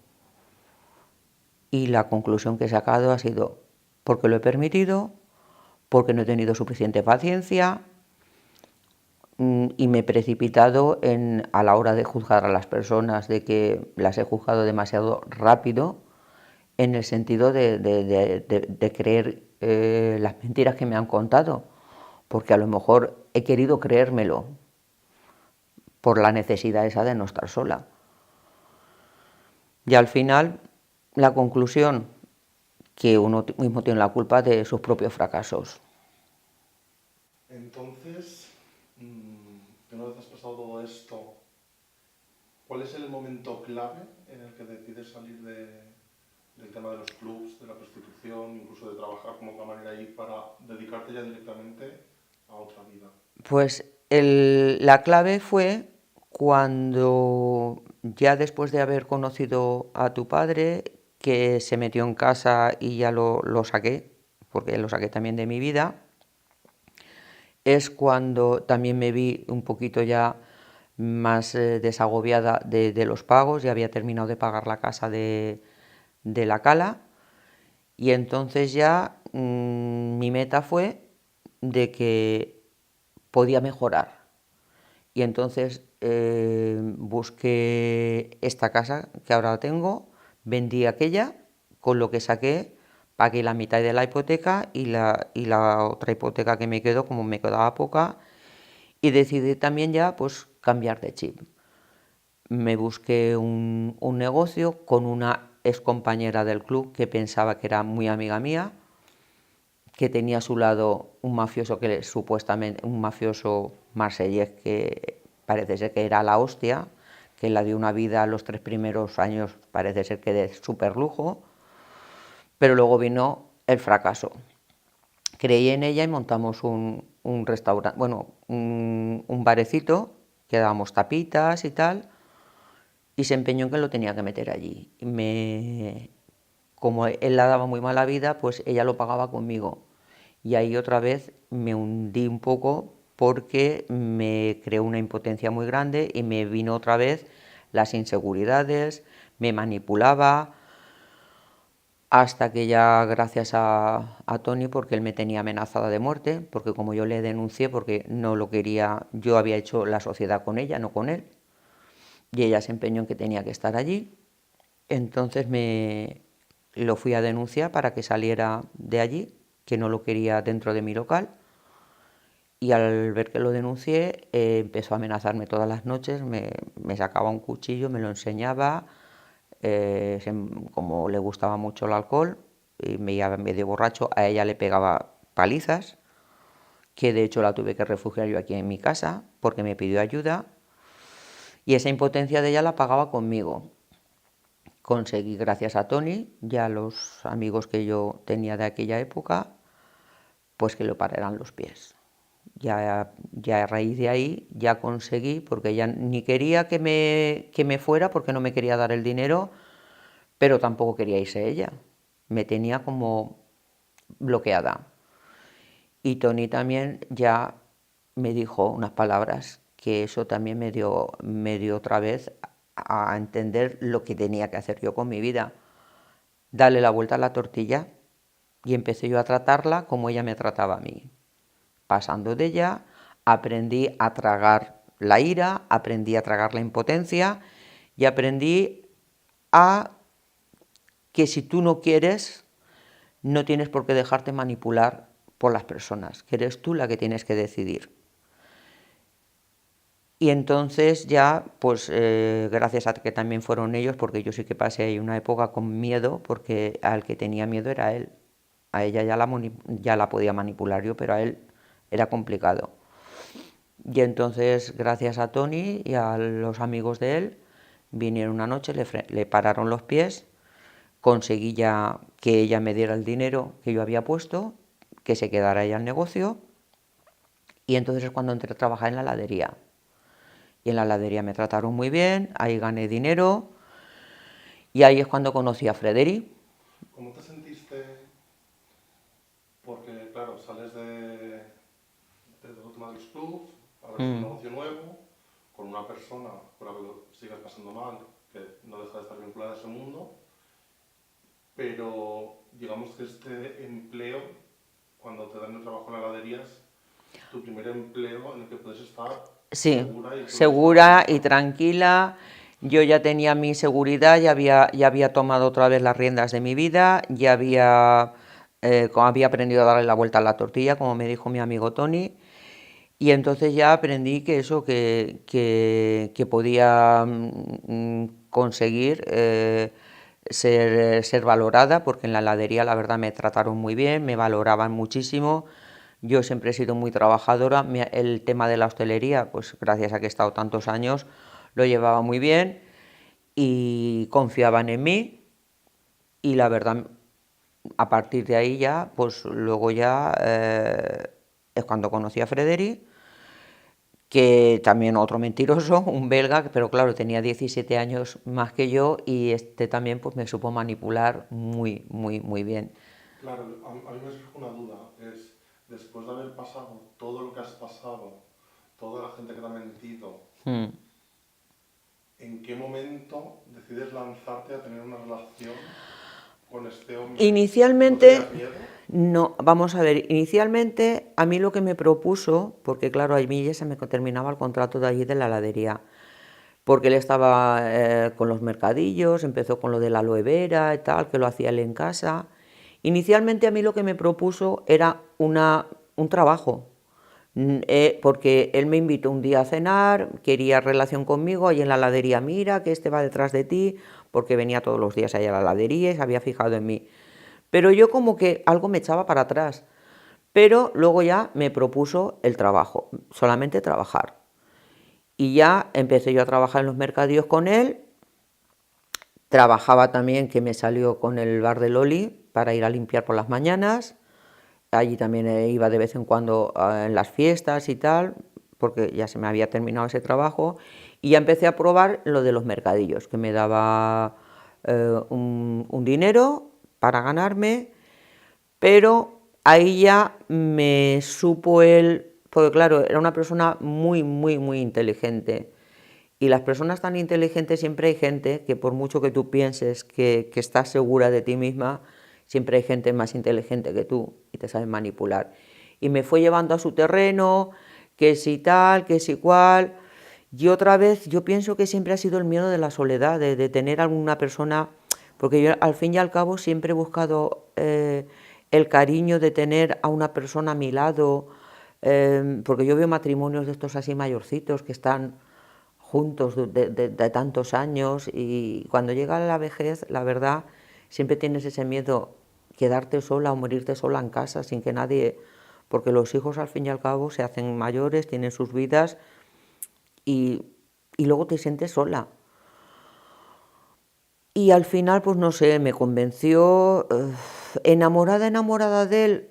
Y la conclusión que he sacado ha sido porque lo he permitido, porque no he tenido suficiente paciencia y me he precipitado a la hora de juzgar a las personas, de que las he juzgado demasiado rápido en el sentido de creer las mentiras que me han contado, porque a lo mejor he querido creérmelo por la necesidad esa de no estar sola. Y al final, la conclusión, que uno mismo tiene la culpa de sus propios fracasos. Entonces, una vez has pasado todo esto, ¿cuál es el momento clave en el que decides salir del tema de los clubs, de la prostitución, incluso de trabajar como camarera ahí para dedicarte ya directamente a otra vida? Pues la clave fue cuando ya después de haber conocido a tu padre, que se metió en casa y ya lo saqué, porque lo saqué también de mi vida, es cuando también me vi un poquito ya más desagobiada de los pagos, ya había terminado de pagar la casa de la Cala, y entonces ya mi meta fue de que podía mejorar. Y entonces busqué esta casa que ahora tengo, vendí aquella, con lo que saqué, pagué la mitad de la hipoteca y la otra hipoteca que me quedó, como me quedaba poca, y decidí también ya pues cambiar de chip. Me busqué un negocio con una ex compañera del club que pensaba que era muy amiga mía, que tenía a su lado un mafioso que supuestamente, un mafioso marsellés que parece ser que era la hostia, que la dio una vida los 3 primeros años, parece ser que de súper lujo, pero luego vino el fracaso. Creí en ella y montamos un restaurante, bueno, un barecito, que dábamos tapitas y tal, y se empeñó en que lo tenía que meter allí. Como él la daba muy mala vida, pues ella lo pagaba conmigo. Y ahí otra vez me hundí un poco porque me creó una impotencia muy grande y me vino otra vez las inseguridades, me manipulaba, hasta que ya gracias a Tony, porque él me tenía amenazada de muerte, porque como yo le denuncié, porque no lo quería, yo había hecho la sociedad con ella, no con él, y ella se empeñó en que tenía que estar allí, entonces lo fui a denunciar para que saliera de allí, que no lo quería dentro de mi local, y al ver que lo denuncié empezó a amenazarme todas las noches, me sacaba un cuchillo, me lo enseñaba, como le gustaba mucho el alcohol y me iba medio borracho, a ella le pegaba palizas, que de hecho la tuve que refugiar yo aquí en mi casa porque me pidió ayuda, y esa impotencia de ella la pagaba conmigo. Conseguí, gracias a Tony y a los amigos que yo tenía de aquella época, pues que le pararan los pies. Ya a raíz de ahí ya conseguí, porque ella ni quería que me fuera porque no me quería dar el dinero, pero tampoco quería irse ella. Me tenía como bloqueada. Y Tony también ya me dijo unas palabras que eso también me dio otra vez a entender lo que tenía que hacer yo con mi vida. Darle la vuelta a la tortilla, y empecé yo a tratarla como ella me trataba a mí. Pasando de ella, aprendí a tragar la ira, aprendí a tragar la impotencia y aprendí a que si tú no quieres, no tienes por qué dejarte manipular por las personas, que eres tú la que tienes que decidir. Y entonces ya, pues gracias a que también fueron ellos, porque yo sí que pasé ahí una época con miedo, porque al que tenía miedo era él. A ella ya la podía manipular yo, pero a él era complicado. Y entonces, gracias a Tony y a los amigos de él, vinieron una noche, le pararon los pies, conseguí ya que ella me diera el dinero que yo había puesto, que se quedara ella al negocio, y entonces es cuando entré a trabajar en la heladería. Y en la heladería me trataron muy bien, ahí gané dinero y ahí es cuando conocí a Frederic. ¿Cómo te sentiste? Porque, claro, sales de Automatic Club, abres un Mm. negocio nuevo, con una persona con la que lo sigues pasando mal, que no deja de estar vinculada a ese mundo, pero digamos que este empleo, cuando te dan el trabajo en la heladería, es tu primer empleo en el que puedes estar Sí, segura y puedes estar segura y tranquila. tranquila. Yo ya tenía mi seguridad, ya había tomado otra vez las riendas de mi vida, había aprendido a darle la vuelta a la tortilla, como me dijo mi amigo Tony. Y entonces ya aprendí que eso, que podía conseguir ser valorada, porque en la heladería la verdad me trataron muy bien, me valoraban muchísimo. Yo siempre he sido muy trabajadora. El tema de la hostelería, pues gracias a que he estado tantos años, lo llevaba muy bien y confiaban en mí. Y la verdad, a partir de ahí ya, pues luego ya es cuando conocí a Frederic, que también otro mentiroso, un belga, pero claro, tenía 17 años más que yo y este también pues me supo manipular muy, muy, muy bien. Claro, a mí me surge una duda, es después de haber pasado todo lo que has pasado, toda la gente que te ha mentido, Mm. ¿en qué momento decides lanzarte a tener una relación con este hombre? ¿No Inicialmente, tenías miedo? no, vamos a ver, inicialmente a mí lo que me propuso, porque claro, a mí ya se me terminaba el contrato de allí de la heladería, porque él estaba con los mercadillos, empezó con lo de la aloe vera y tal, que lo hacía él en casa. Inicialmente a mí lo que me propuso era un trabajo, porque él me invitó un día a cenar, quería relación conmigo, ahí en la heladería, mira, que este va detrás de ti, porque venía todos los días ahí a la heladería y se había fijado en mí. Pero yo como que algo me echaba para atrás. Pero luego ya me propuso el trabajo, solamente trabajar. Y ya empecé yo a trabajar en los mercadillos con él. Trabajaba también, que me salió con el bar de Loli para ir a limpiar por las mañanas. Allí también iba de vez en cuando en las fiestas y tal, porque ya se me había terminado ese trabajo. Y ya empecé a probar lo de los mercadillos, que me daba un dinero para ganarme, pero ahí ya me supo él, porque claro, era una persona muy, muy, muy inteligente. Y las personas tan inteligentes, siempre hay gente que por mucho que tú pienses que estás segura de ti misma, siempre hay gente más inteligente que tú y te saben manipular. Y me fue llevando a su terreno, que si tal, que si cual. Y otra vez, yo pienso que siempre ha sido el miedo de la soledad, de tener alguna persona, porque yo al fin y al cabo siempre he buscado el cariño de tener a una persona a mi lado, porque yo veo matrimonios de estos así mayorcitos que están juntos de tantos años, y cuando llega la vejez, la verdad, siempre tienes ese miedo, quedarte sola o morirte sola en casa sin que nadie, porque los hijos al fin y al cabo se hacen mayores, tienen sus vidas y, y luego te sientes sola. Y al final, pues no sé, me convenció, enamorada, enamorada de él,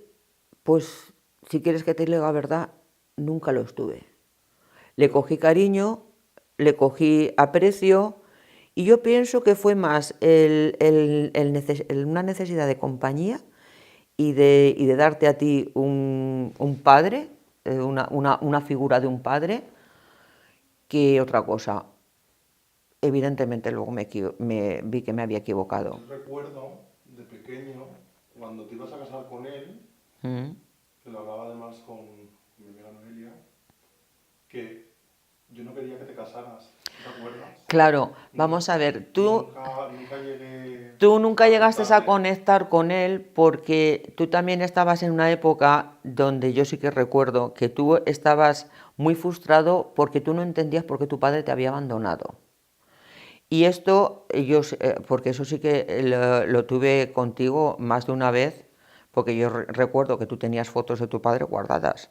pues si quieres que te diga la verdad, nunca lo estuve. Le cogí cariño, le cogí aprecio, y yo pienso que fue más una necesidad de compañía y de darte a ti un padre, una figura de un padre, que otra cosa. Evidentemente luego me vi que me había equivocado. Yo recuerdo de pequeño, cuando te ibas a casar con él, Mm. que lo hablaba además con mi amiga Noelia, que yo no quería que te casaras, ¿te acuerdas? Claro, Nun- vamos a ver, nunca llegué tú nunca a llegaste a aceptarte. conectar con él porque tú también estabas en una época donde yo sí que recuerdo que tú estabas muy frustrado porque tú no entendías por qué tu padre te había abandonado. Y esto, porque eso sí que lo tuve contigo más de una vez, porque yo recuerdo que tú tenías fotos de tu padre guardadas.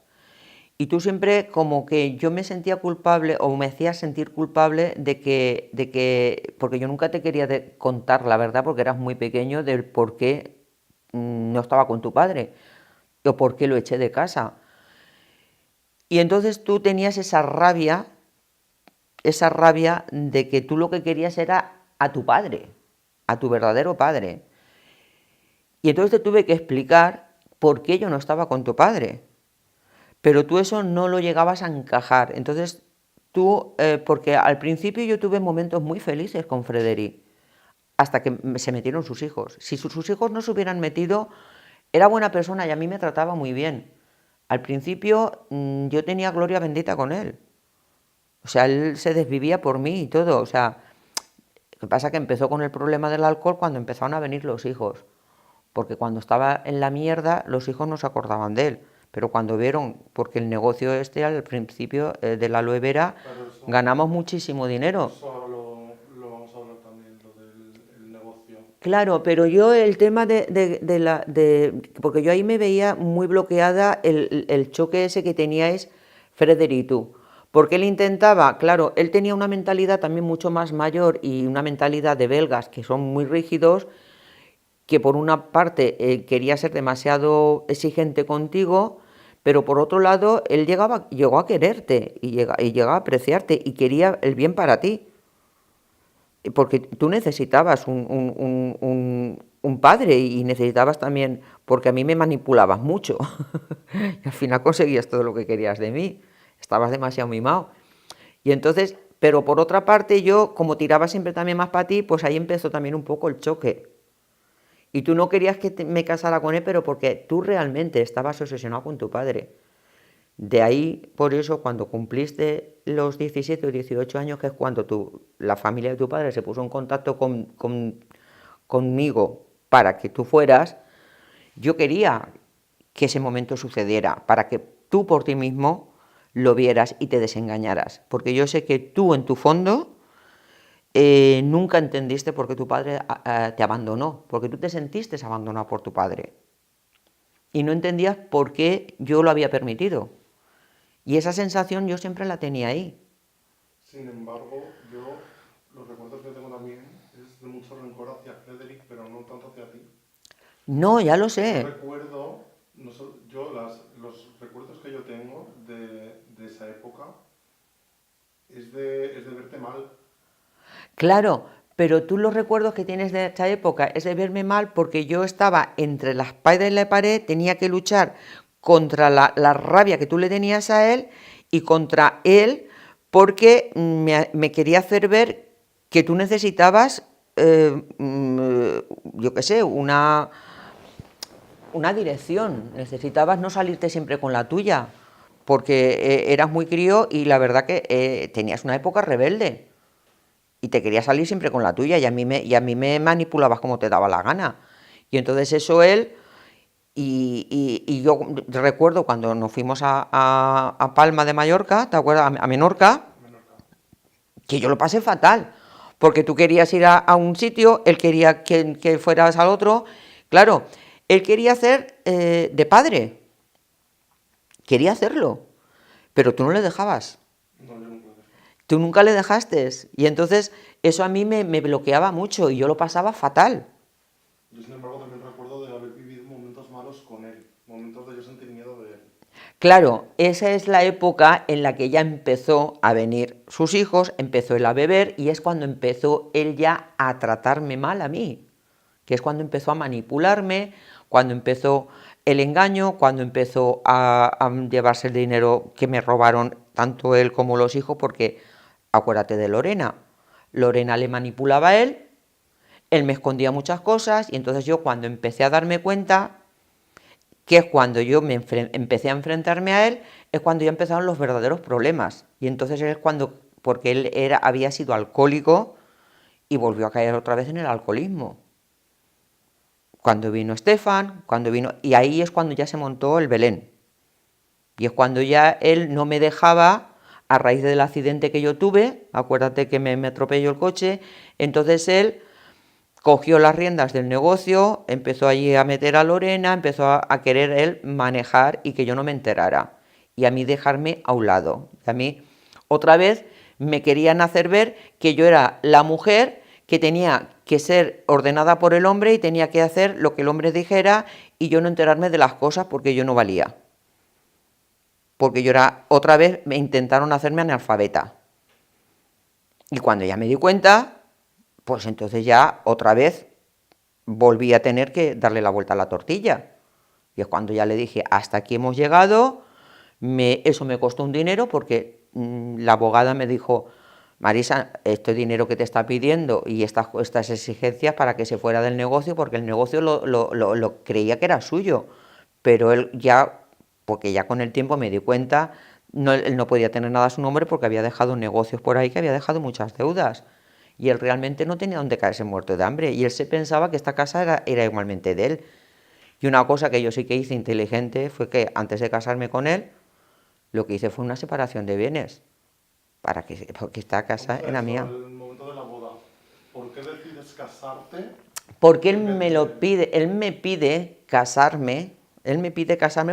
Y tú siempre como que yo me sentía culpable o me hacías sentir culpable porque yo nunca te quería contar la verdad porque eras muy pequeño del por qué no estaba con tu padre o por qué lo eché de casa. Y entonces tú tenías esa rabia esa rabia de que tú lo que querías era a tu padre, a tu verdadero padre. Y entonces te tuve que explicar por qué yo no estaba con tu padre. Pero tú eso no lo llegabas a encajar. Entonces tú, porque al principio yo tuve momentos muy felices con Frederic, hasta que se metieron sus hijos. Si sus hijos no se hubieran metido, era buena persona y a mí me trataba muy bien. Al principio yo tenía gloria bendita con él. O sea, él se desvivía por mí y todo. O sea, lo que pasa es que empezó con el problema del alcohol cuando empezaron a venir los hijos. Porque cuando estaba en la mierda, los hijos no se acordaban de él. Pero cuando vieron, porque el negocio este al principio de la aloe vera, Claro, eso, ganamos muchísimo dinero. eso ahora lo vamos a hablar también, lo del el negocio. Claro, pero yo el tema porque yo ahí me veía muy bloqueada el choque ese que teníais Frederic y tú. Porque él intentaba, claro, él tenía una mentalidad también mucho más mayor y una mentalidad de belgas que son muy rígidos, que por una parte quería ser demasiado exigente contigo, pero por otro lado él llegó a quererte y llegó a apreciarte y quería el bien para ti. Porque tú necesitabas un padre y necesitabas también, porque a mí me manipulabas mucho y al final conseguías todo lo que querías de mí, estabas demasiado mimado. Y entonces, pero por otra parte yo, como tiraba siempre también más para ti, pues ahí empezó también un poco el choque. Y tú no querías que me casara con él, pero porque tú realmente estabas obsesionado con tu padre. De ahí, por eso, cuando cumpliste los 17 o 18 años, que es cuando la familia de tu padre se puso en contacto conmigo para que tú fueras, yo quería que ese momento sucediera, para que tú por ti mismo lo vieras y te desengañaras. Porque yo sé que tú en tu fondo nunca entendiste por qué tu padre te abandonó, porque tú te sentiste abandonado por tu padre. Y no entendías por qué yo lo había permitido. Y esa sensación yo siempre la tenía ahí. Sin embargo, yo los recuerdos que tengo también es de mucho rencor hacia Frederick, pero no tanto hacia ti. No, ya lo Yo sé. recuerdo, los recuerdos que yo tengo de esa época es de verte mal. Claro, pero tú los recuerdos que tienes de esta época es de verme mal porque yo estaba entre la espada y la pared, tenía que luchar contra la rabia que tú le tenías a él y contra él porque me quería hacer ver que tú necesitabas, yo qué sé, una dirección, necesitabas no salirte siempre con la tuya, porque eras muy crío y la verdad que tenías una época rebelde y te querías salir siempre con la tuya y a mí me manipulabas como te daba la gana. Y entonces eso él, y yo recuerdo cuando nos fuimos a Palma de Mallorca, ¿te acuerdas? A Menorca, Menorca. que yo lo pasé fatal, porque tú querías ir a un sitio, él quería que fueras al otro, claro, él quería hacer de padre, quería hacerlo, pero tú no le dejabas, No, yo nunca lo dejé. tú nunca le dejaste, y entonces eso a mí me bloqueaba mucho y yo lo pasaba fatal. Yo, sin embargo, también recuerdo de haber vivido momentos malos con él, momentos de yo sentir miedo de él. Claro, esa es la época en la que ya empezó a venir sus hijos, empezó él a beber y es cuando empezó él ya a tratarme mal a mí, que es cuando empezó a manipularme, cuando empezó el engaño, cuando empezó a llevarse el dinero que me robaron tanto él como los hijos, porque acuérdate de Lorena, Lorena le manipulaba a él me escondía muchas cosas y entonces yo cuando empecé a darme cuenta, que es cuando yo empecé a enfrentarme a él, es cuando ya empezaron los verdaderos problemas. Y entonces es cuando, porque él había sido alcohólico y volvió a caer otra vez en el alcoholismo. Cuando vino Estefan, y ahí es cuando ya se montó el Belén. Y es cuando ya él no me dejaba, a raíz del accidente que yo tuve, acuérdate que me atropelló el coche, entonces él cogió las riendas del negocio, empezó allí a meter a Lorena, empezó a querer él manejar y que yo no me enterara. Y a mí dejarme a un lado. Y a mí, otra vez, me querían hacer ver que yo era la mujer que tenía que ser ordenada por el hombre y tenía que hacer lo que el hombre dijera y yo no enterarme de las cosas porque yo no valía. Porque yo era, otra vez me intentaron hacerme analfabeta. Y cuando ya me di cuenta, pues entonces ya otra vez volví a tener que darle la vuelta a la tortilla. Y es cuando ya le dije, hasta aquí hemos llegado, eso me costó un dinero porque la abogada me dijo, Marisa, este dinero que te está pidiendo y estas exigencias para que se fuera del negocio, porque el negocio lo creía que era suyo, pero él ya, porque ya con el tiempo me di cuenta, él no podía tener nada a su nombre porque había dejado negocios por ahí, que había dejado muchas deudas. Y él realmente no tenía donde caerse muerto de hambre. Y él se pensaba que esta casa era igualmente de él. Y una cosa que yo sí que hice inteligente fue que antes de casarme con él, lo que hice fue una separación de bienes. Porque esta casa era mía. El momento de la boda, ¿por qué decides casarte? Porque él me lo pide, él me pide casarme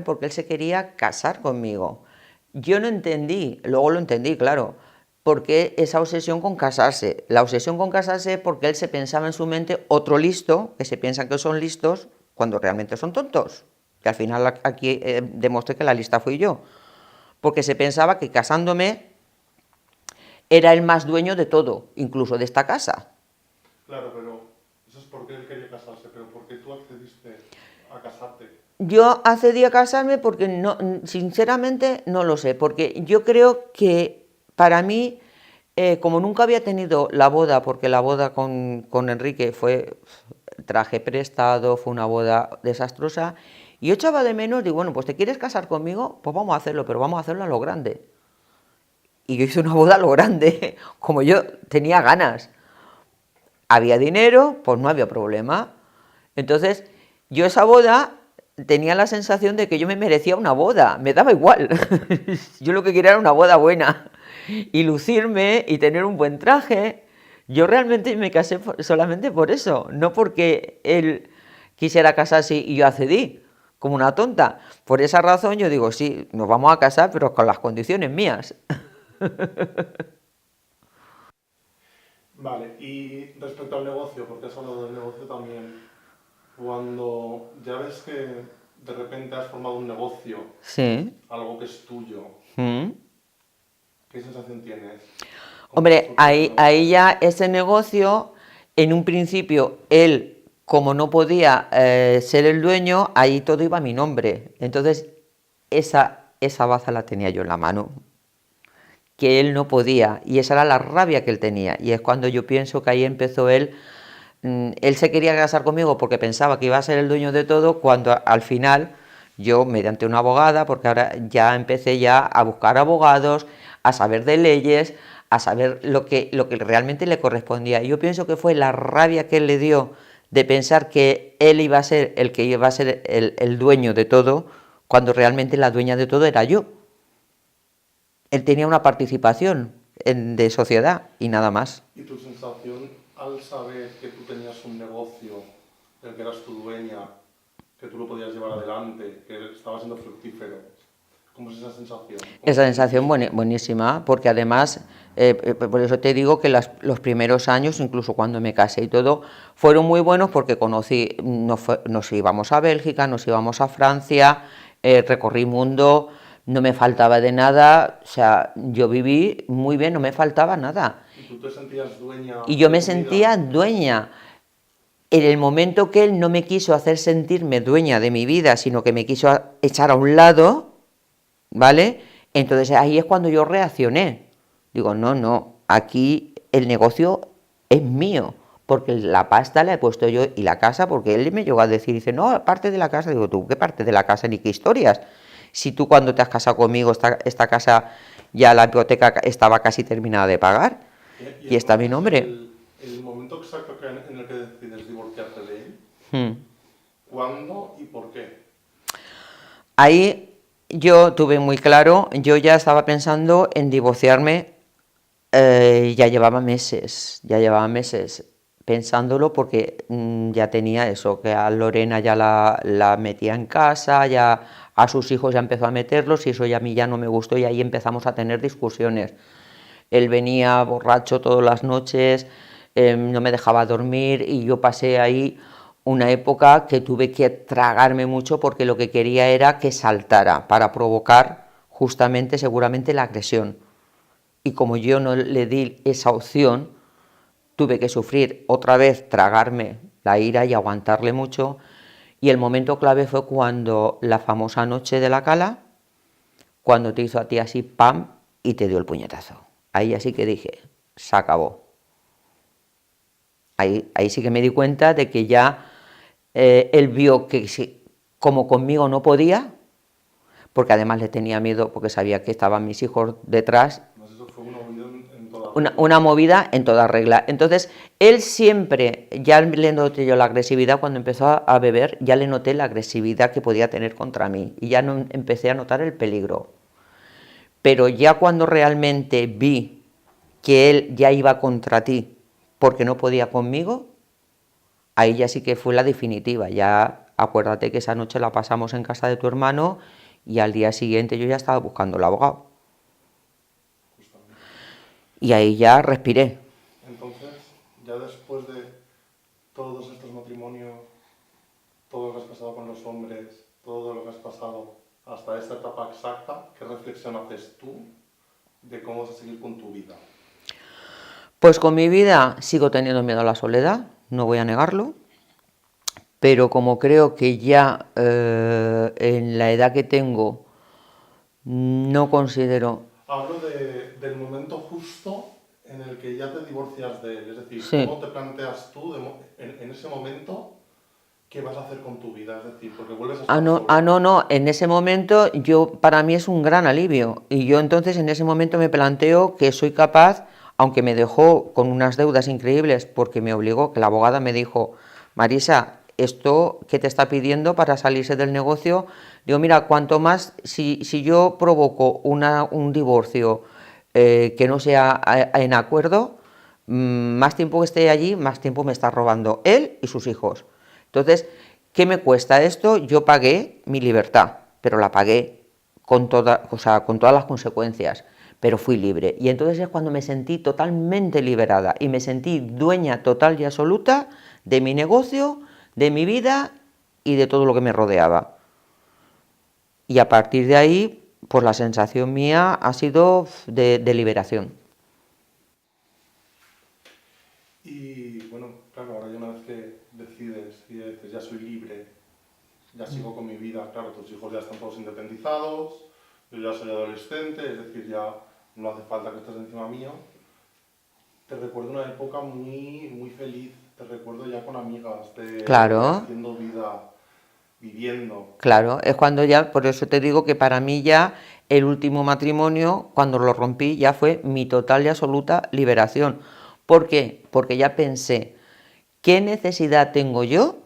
porque él se quería casar conmigo. Yo no entendí, luego lo entendí, claro, por qué esa obsesión con casarse. La obsesión con casarse es porque él se pensaba en su mente otro listo, que se piensan que son listos, cuando realmente son tontos. Y al final aquí demostré que la lista fui yo. Porque se pensaba que casándome era el más dueño de todo, incluso de esta casa. Claro, pero eso es porque él quería casarse, pero ¿por qué tú accediste a casarte? Yo accedí a casarme porque no, sinceramente no lo sé, porque yo creo que para mí, como nunca había tenido la boda, porque la boda con Enrique fue traje prestado, fue una boda desastrosa, y yo echaba de menos, digo, bueno, pues ¿te quieres casar conmigo? Pues vamos a hacerlo, pero vamos a hacerlo a lo grande. Y yo hice una boda a lo grande, como yo tenía ganas. Había dinero, pues no había problema. Entonces, yo esa boda tenía la sensación de que yo me merecía una boda, me daba igual. Yo lo que quería era una boda buena y lucirme y tener un buen traje. Yo realmente me casé solamente por eso, no porque él quisiera casarse y yo accedí, como una tonta. Por esa razón yo digo, sí, nos vamos a casar, pero con las condiciones mías. Vale, y respecto al negocio, porque has hablado del negocio también, cuando ya ves que de repente has formado un negocio, Sí. algo que es tuyo, ¿Mm? ¿qué sensación tienes? Hombre, ahí ya ese negocio, en un principio, él, como no podía ser el dueño, ahí todo iba a mi nombre. Entonces, esa baza la tenía yo en la mano, que él no podía, y esa era la rabia que él tenía. Y es cuando yo pienso que ahí empezó él se quería casar conmigo porque pensaba que iba a ser el dueño de todo, cuando al final yo, mediante una abogada, porque ahora ya empecé ya a buscar abogados, a saber de leyes, a saber lo que realmente le correspondía. Yo pienso que fue la rabia que él le dio de pensar que él iba a ser el que iba a ser el dueño de todo, cuando realmente la dueña de todo era yo. Él tenía una participación de sociedad y nada más. ¿Y tu sensación al saber que tú tenías un negocio, del que eras tu dueña, que tú lo podías llevar adelante, que estaba siendo fructífero? ¿Cómo es esa sensación? Esa sensación buenísima, porque además, por eso te digo que los primeros años, incluso cuando me casé y todo, fueron muy buenos porque conocí, nos íbamos a Bélgica, nos íbamos a Francia, recorrí mundo, no me faltaba de nada, o sea, yo viví muy bien, no me faltaba nada. ¿Y tú te sentías dueña? Y yo me sentía dueña. En el momento que él no me quiso hacer sentirme dueña de mi vida, sino que me quiso echar a un lado, ¿vale? Entonces ahí es cuando yo reaccioné. Digo, no, aquí el negocio es mío, porque la pasta la he puesto yo y la casa, porque él me llegó a decir, dice, no, parte de la casa. Digo, ¿tú qué parte de la casa ni qué historias? Si tú cuando te has casado conmigo, esta casa ya la hipoteca estaba casi terminada de pagar y está mi nombre. El momento exacto en el que decides divorciarte de él, Hmm. ¿cuándo y por qué? Ahí yo tuve muy claro, yo ya estaba pensando en divorciarme, ya llevaba meses pensándolo porque ya tenía eso, que a Lorena ya la metía en casa, ya a sus hijos ya empezó a meterlos y eso ya a mí ya no me gustó y ahí empezamos a tener discusiones. Él venía borracho todas las noches, no me dejaba dormir y yo pasé ahí una época que tuve que tragarme mucho porque lo que quería era que saltara para provocar justamente seguramente la agresión. y como yo no le di esa opción, tuve que sufrir otra vez, tragarme la ira y aguantarle mucho. Y el momento clave fue cuando la famosa noche de la cala, cuando te hizo a ti así, pam, y te dio el puñetazo. Ahí así que dije, se acabó. Ahí sí que me di cuenta de que ya él vio que como conmigo no podía, porque además le tenía miedo porque sabía que estaban mis hijos detrás. Pues eso fue una movida en toda Una movida en toda regla. Entonces, él siempre, ya le noté yo la agresividad cuando empezó a beber, ya le noté la agresividad que podía tener contra mí y ya no empecé a notar el peligro. Pero ya cuando realmente vi que él ya iba contra ti porque no podía conmigo, ahí ya sí que fue la definitiva. Ya acuérdate que esa noche la pasamos en casa de tu hermano y al día siguiente yo ya estaba buscando el abogado. justamente. Y ahí ya respiré. Entonces, ya después de todos estos matrimonios, todo lo que has pasado con los hombres, todo lo que has pasado hasta esta etapa exacta, ¿qué reflexión haces tú de cómo vas a seguir con tu vida? Pues con mi vida sigo teniendo miedo a la soledad, no voy a negarlo, pero como creo que ya en la edad que tengo no considero... Hablo del momento justo en el que ya te divorcias de él, es decir, Sí. ¿cómo te planteas tú en ese momento qué vas a hacer con tu vida? Es decir, porque vuelves a estar solo. No, en ese momento para mí es un gran alivio y yo entonces en ese momento me planteo que soy capaz, aunque me dejó con unas deudas increíbles porque me obligó, que la abogada me dijo, Marisa, esto que te está pidiendo para salirse del negocio, digo, mira, cuanto más, si yo provoco un divorcio que no sea en acuerdo, más tiempo que esté allí, más tiempo me está robando él y sus hijos. Entonces, ¿qué me cuesta esto? Yo pagué mi libertad, pero la pagué con todas las consecuencias, pero fui libre. Y entonces es cuando me sentí totalmente liberada y me sentí dueña total y absoluta de mi negocio, de mi vida y de todo lo que me rodeaba. Y a partir de ahí, pues la sensación mía ha sido de liberación. Y bueno, claro, ahora ya una vez que decides y dices, ya soy libre, ya sigo con mi vida, claro, tus hijos ya están todos independizados, yo ya soy adolescente, es decir, ya no hace falta que estés encima mío. Te recuerdo una época muy, muy feliz, te recuerdo ya con amigas, Claro, haciendo vida, viviendo. claro, es cuando ya, por eso te digo que para mí ya el último matrimonio, cuando lo rompí, ya fue mi total y absoluta liberación. ¿Por qué? Porque ya pensé, ¿qué necesidad tengo yo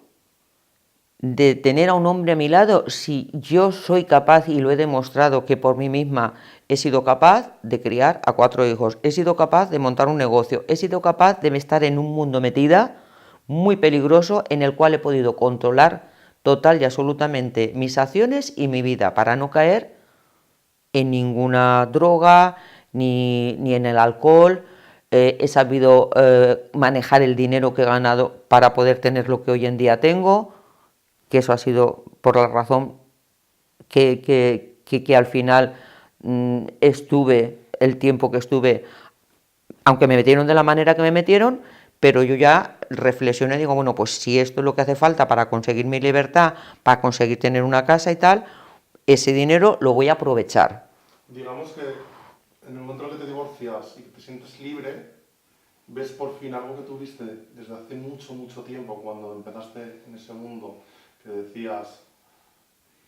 de tener a un hombre a mi lado si yo soy capaz, y lo he demostrado que por mí misma he sido capaz de criar a 4 hijos, he sido capaz de montar un negocio, he sido capaz de estar en un mundo metida muy peligroso en el cual he podido controlar total y absolutamente mis acciones y mi vida para no caer en ninguna droga ni en el alcohol? He sabido manejar el dinero que he ganado para poder tener lo que hoy en día tengo, que eso ha sido por la razón que al final estuve el tiempo que estuve, aunque me metieron de la manera que me metieron, pero yo ya reflexioné y digo, bueno, pues si esto es lo que hace falta para conseguir mi libertad, para conseguir tener una casa y tal, ese dinero lo voy a aprovechar. Digamos que en el momento en el que te divorcias y que te sientes libre, ves por fin algo que tuviste desde hace mucho, mucho tiempo, cuando empezaste en ese mundo, que decías,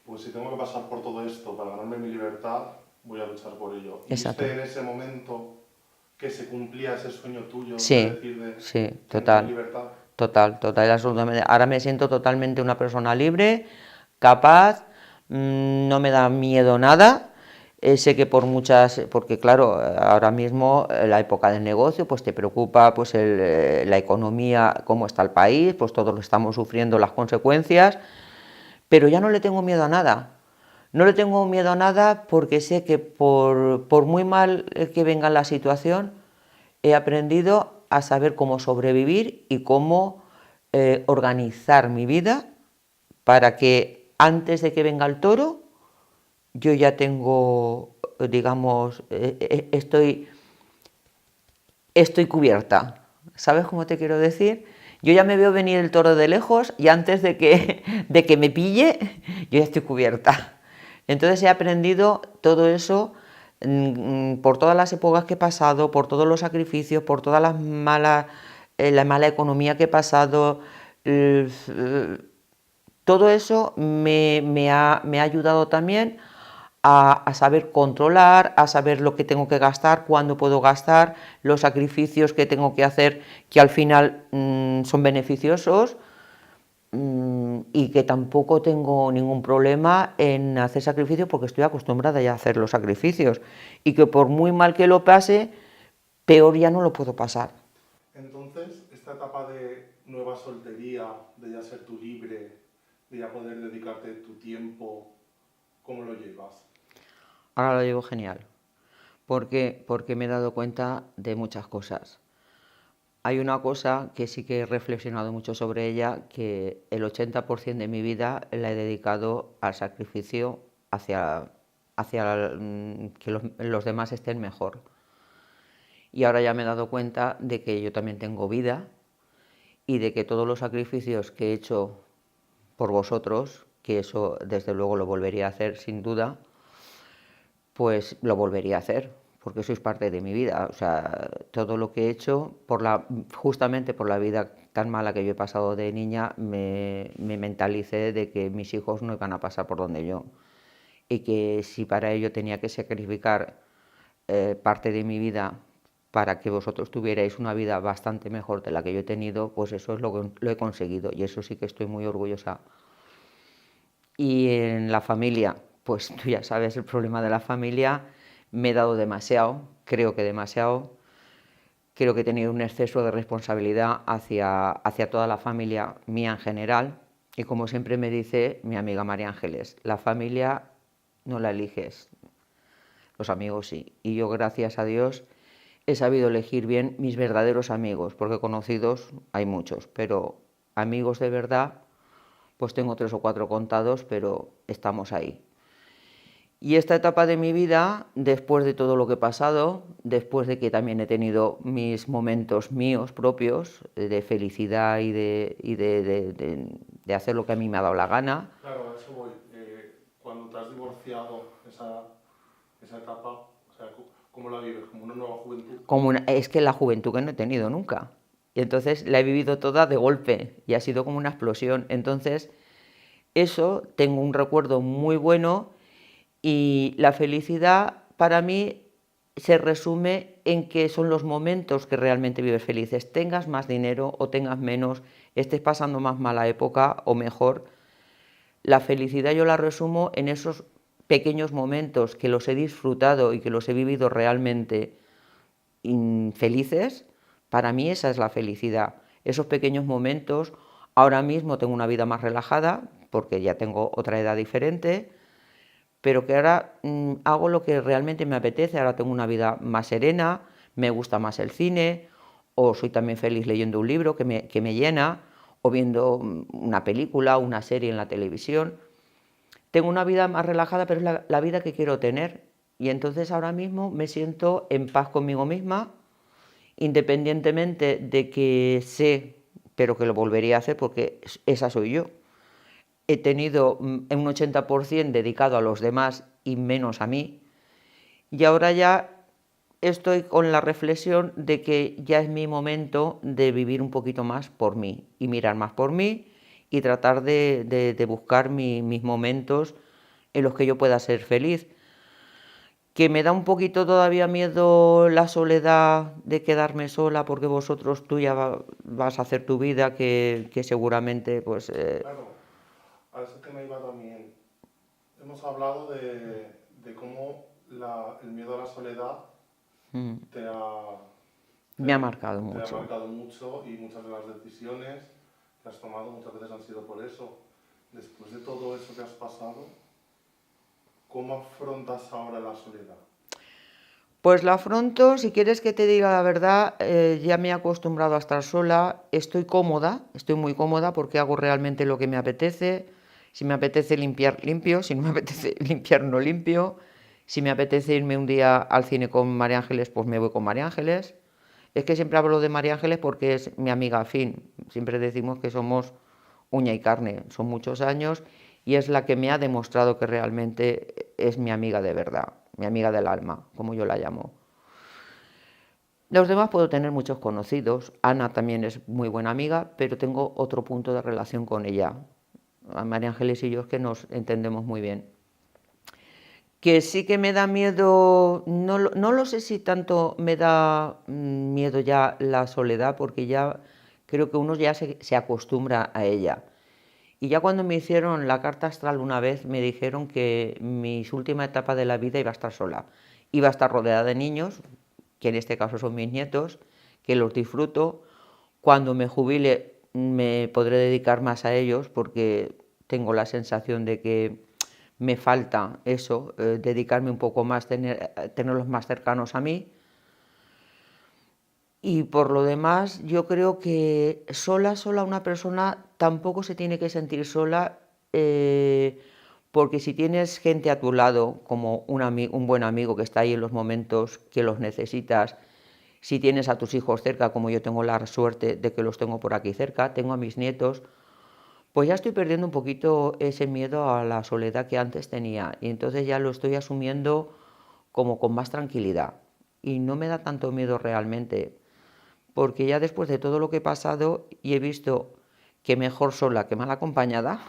pues si tengo que pasar por todo esto para ganarme mi libertad, voy a luchar por ello. ¿Y Exacto. viste en ese momento que se cumplía ese sueño tuyo Sí, de decir de sí, tener mi total, libertad? total, absolutamente. Ahora me siento totalmente una persona libre, capaz, no me da miedo nada. Sé que porque claro, ahora mismo la época del negocio, pues te preocupa pues la economía, cómo está el país, pues todos lo estamos sufriendo las consecuencias, pero ya no le tengo miedo a nada. No le tengo miedo a nada porque sé que por muy mal que venga la situación, he aprendido a saber cómo sobrevivir y cómo organizar mi vida para que antes de que venga el toro, yo ya tengo, digamos, estoy estoy cubierta. ¿Sabes cómo te quiero decir? Yo ya me veo venir el toro de lejos y antes de que me pille, yo ya estoy cubierta. Entonces he aprendido todo eso por todas las épocas que he pasado, por todos los sacrificios, por todas las la mala economía que he pasado. Todo eso me ha ayudado también a saber controlar, a saber lo que tengo que gastar, cuándo puedo gastar, los sacrificios que tengo que hacer que al final son beneficiosos, y que tampoco tengo ningún problema en hacer sacrificios porque estoy acostumbrada ya a hacer los sacrificios y que por muy mal que lo pase, peor ya no lo puedo pasar. Entonces, esta etapa de nueva soltería, de ya ser tú libre, de ya poder dedicarte tu tiempo, ¿cómo lo llevas? Ahora lo llevo genial. ¿Por qué? Porque me he dado cuenta de muchas cosas. Hay una cosa que sí que he reflexionado mucho sobre ella, que el 80% de mi vida la he dedicado al sacrificio hacia que los demás estén mejor. Y ahora ya me he dado cuenta de que yo también tengo vida y de que todos los sacrificios que he hecho por vosotros, que eso desde luego lo volvería a hacer sin duda, pues lo volvería a hacer, porque sois parte de mi vida. O sea, todo lo que he hecho, justamente por la vida tan mala que yo he pasado de niña, me mentalicé de que mis hijos no iban a pasar por donde yo. Y que si para ello tenía que sacrificar parte de mi vida para que vosotros tuvierais una vida bastante mejor de la que yo he tenido, pues eso es lo que lo he conseguido y eso sí que estoy muy orgullosa. Y en la familia, pues tú ya sabes el problema de la familia, me he dado demasiado, creo que he tenido un exceso de responsabilidad hacia toda la familia mía en general y como siempre me dice mi amiga María Ángeles, la familia no la eliges, los amigos sí, y yo gracias a Dios he sabido elegir bien mis verdaderos amigos, porque conocidos hay muchos, pero amigos de verdad pues tengo 3 o 4 contados, pero estamos ahí. Y esta etapa de mi vida, después de todo lo que he pasado, después de que también he tenido mis momentos míos propios de felicidad y de hacer lo que a mí me ha dado la gana. Claro, a eso voy. Cuando te has divorciado, esa etapa, o sea, ¿cómo la vives? ¿Como una nueva juventud? Es que la juventud que no he tenido nunca. Y entonces la he vivido toda de golpe y ha sido como una explosión. Entonces, eso tengo un recuerdo muy bueno y la felicidad para mí se resume en que son los momentos que realmente vives felices. Tengas más dinero o tengas menos, estés pasando más mala época o mejor. La felicidad yo la resumo en esos pequeños momentos que los he disfrutado y que los he vivido realmente felices. Para mí esa es la felicidad, esos pequeños momentos. Ahora mismo tengo una vida más relajada porque ya tengo otra edad diferente, pero que ahora hago lo que realmente me apetece. Ahora tengo una vida más serena, me gusta más el cine, o soy también feliz leyendo un libro que me llena, o viendo una película, una serie en la televisión. Tengo una vida más relajada, pero es la vida que quiero tener. Y entonces ahora mismo me siento en paz conmigo misma, independientemente de que sé, pero que lo volvería a hacer porque esa soy yo. He tenido un 80% dedicado a los demás y menos a mí. Y ahora ya estoy con la reflexión de que ya es mi momento de vivir un poquito más por mí y mirar más por mí y tratar de buscar mis momentos en los que yo pueda ser feliz. Que me da un poquito todavía miedo la soledad de quedarme sola porque tú ya vas a hacer tu vida que seguramente pues... Claro, a ese tema iba también. Hemos hablado de cómo el miedo a la soledad te ha, me ha marcado te ha mucho. marcado mucho y muchas de las decisiones que has tomado muchas veces han sido por eso. Después de todo eso que has pasado, ¿cómo afrontas ahora la soledad? Pues la afronto, si quieres que te diga la verdad, ya me he acostumbrado a estar sola, estoy cómoda, estoy muy cómoda porque hago realmente lo que me apetece. Si me apetece limpiar, limpio, si no me apetece limpiar, no limpio. Si me apetece irme un día al cine con María Ángeles, pues me voy con María Ángeles. Es que siempre hablo de María Ángeles porque es mi amiga afín. Siempre decimos que somos uña y carne. Son muchos años y es la que me ha demostrado que realmente es mi amiga de verdad, mi amiga del alma, como yo la llamo. Los demás puedo tener muchos conocidos. Ana también es muy buena amiga, pero tengo otro punto de relación con ella. A María Ángeles y yo es que nos entendemos muy bien. Que sí que me da miedo, no lo sé si tanto me da miedo ya la soledad, porque ya creo que uno ya se acostumbra a ella. Y ya cuando me hicieron la carta astral una vez, me dijeron que mi última etapa de la vida iba a estar sola. Iba a estar rodeada de niños, que en este caso son mis nietos, que los disfruto. Cuando me jubile me podré dedicar más a ellos porque tengo la sensación de que me falta eso, dedicarme un poco más, tenerlos más cercanos a mí. Y por lo demás, yo creo que sola una persona tampoco se tiene que sentir sola, porque si tienes gente a tu lado, como un buen amigo que está ahí en los momentos que los necesitas, si tienes a tus hijos cerca, como yo tengo la suerte de que los tengo por aquí cerca, tengo a mis nietos, pues ya estoy perdiendo un poquito ese miedo a la soledad que antes tenía. Y entonces ya lo estoy asumiendo como con más tranquilidad. Y no me da tanto miedo realmente, porque ya después de todo lo que he pasado y he visto que mejor sola que mal acompañada,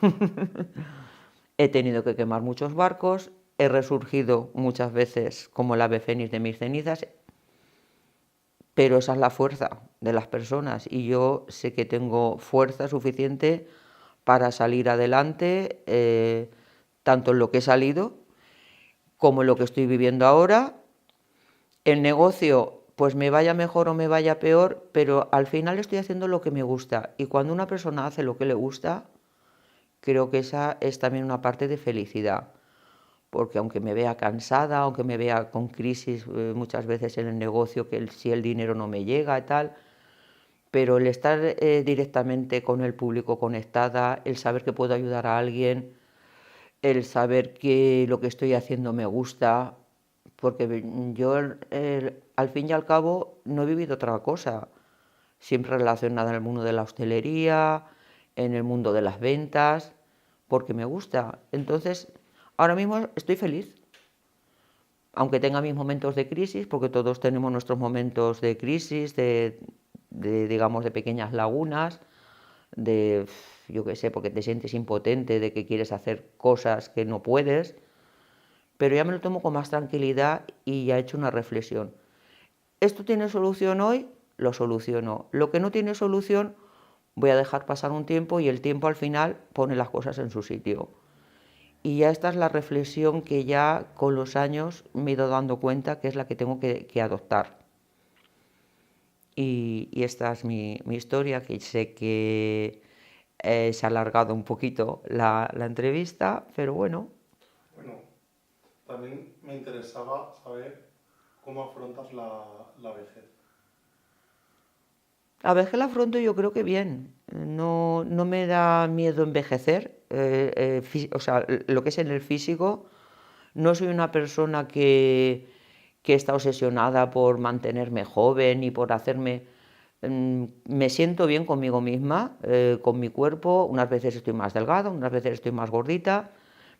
he tenido que quemar muchos barcos, he resurgido muchas veces como el ave fénix de mis cenizas, pero esa es la fuerza de las personas y yo sé que tengo fuerza suficiente para salir adelante, tanto en lo que he salido como en lo que estoy viviendo ahora. El negocio, pues me vaya mejor o me vaya peor, pero al final estoy haciendo lo que me gusta. Y cuando una persona hace lo que le gusta, creo que esa es también una parte de felicidad. Porque aunque me vea cansada, aunque me vea con crisis muchas veces en el negocio, que si el dinero no me llega y tal, pero el estar directamente con el público conectada, el saber que puedo ayudar a alguien, el saber que lo que estoy haciendo me gusta, porque yo al fin y al cabo no he vivido otra cosa, siempre relacionada en el mundo de la hostelería, en el mundo de las ventas, porque me gusta. Entonces, ahora mismo estoy feliz, aunque tenga mis momentos de crisis, porque todos tenemos nuestros momentos de crisis, digamos, de pequeñas lagunas, de, yo qué sé, porque te sientes impotente, de que quieres hacer cosas que no puedes, pero ya me lo tomo con más tranquilidad y ya he hecho una reflexión. ¿Esto tiene solución hoy? Lo soluciono. Lo que no tiene solución, voy a dejar pasar un tiempo y el tiempo al final pone las cosas en su sitio. Y ya esta es la reflexión que ya con los años me he ido dando cuenta que es la que tengo que adoptar. Y esta es mi historia, que sé que se ha alargado un poquito la entrevista, pero bueno. Bueno, también me interesaba saber cómo afrontas la vejez. A veces la afronto yo creo que bien. No me da miedo envejecer. O sea, lo que es en el físico, no soy una persona que está obsesionada por mantenerme joven y por hacerme... Me siento bien conmigo misma, con mi cuerpo. Unas veces estoy más delgada, unas veces estoy más gordita,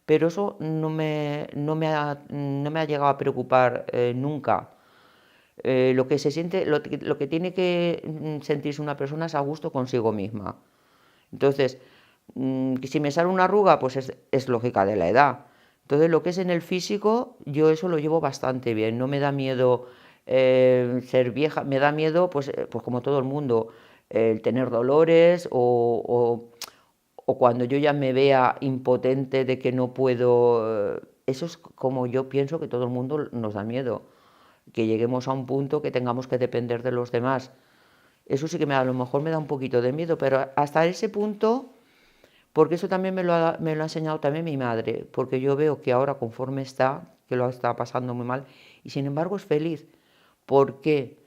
pero eso no me ha llegado a preocupar nunca. Lo que se siente, lo que tiene que sentirse una persona es a gusto consigo misma. Entonces, si me sale una arruga, pues es lógica de la edad. Entonces, lo que es en el físico, yo eso lo llevo bastante bien. No me da miedo ser vieja, me da miedo, pues como todo el mundo, el tener dolores o cuando yo ya me vea impotente de que no puedo. Eso es como yo pienso que todo el mundo nos da miedo, que lleguemos a un punto que tengamos que depender de los demás. Eso sí que a lo mejor me da un poquito de miedo, pero hasta ese punto, porque eso también me lo ha enseñado también mi madre, porque yo veo que ahora conforme está, que lo está pasando muy mal, y sin embargo es feliz. ¿Por qué?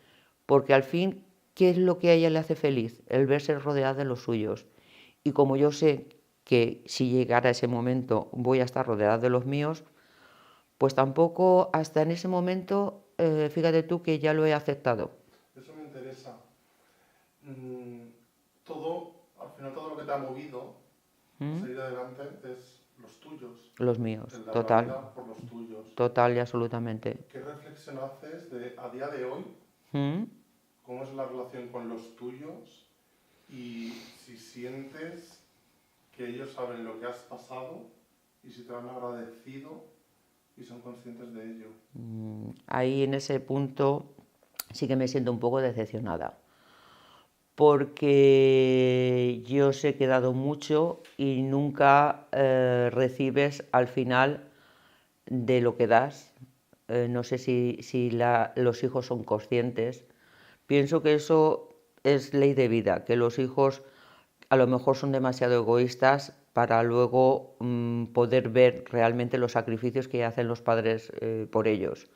Porque al fin, ¿qué es lo que a ella le hace feliz? El verse rodeada de los suyos. Y como yo sé que si llegara ese momento voy a estar rodeada de los míos, pues tampoco hasta en ese momento, fíjate tú que ya lo he aceptado. Eso me interesa. Al final todo lo que te ha movido a salir adelante es los tuyos. Los míos, El dar la total, vida por los tuyos. total y absolutamente. ¿Qué reflexión haces a día de hoy? ¿Mm? ¿Cómo es la relación con los tuyos? Y si sientes que ellos saben lo que has pasado y si te han agradecido y son conscientes de ello. Ahí en ese punto sí que me siento un poco decepcionada, porque yo os he quedado mucho y nunca recibes al final de lo que das. No sé si los hijos son conscientes. Pienso que eso es ley de vida, que los hijos a lo mejor son demasiado egoístas para luego poder ver realmente los sacrificios que hacen los padres por ellos.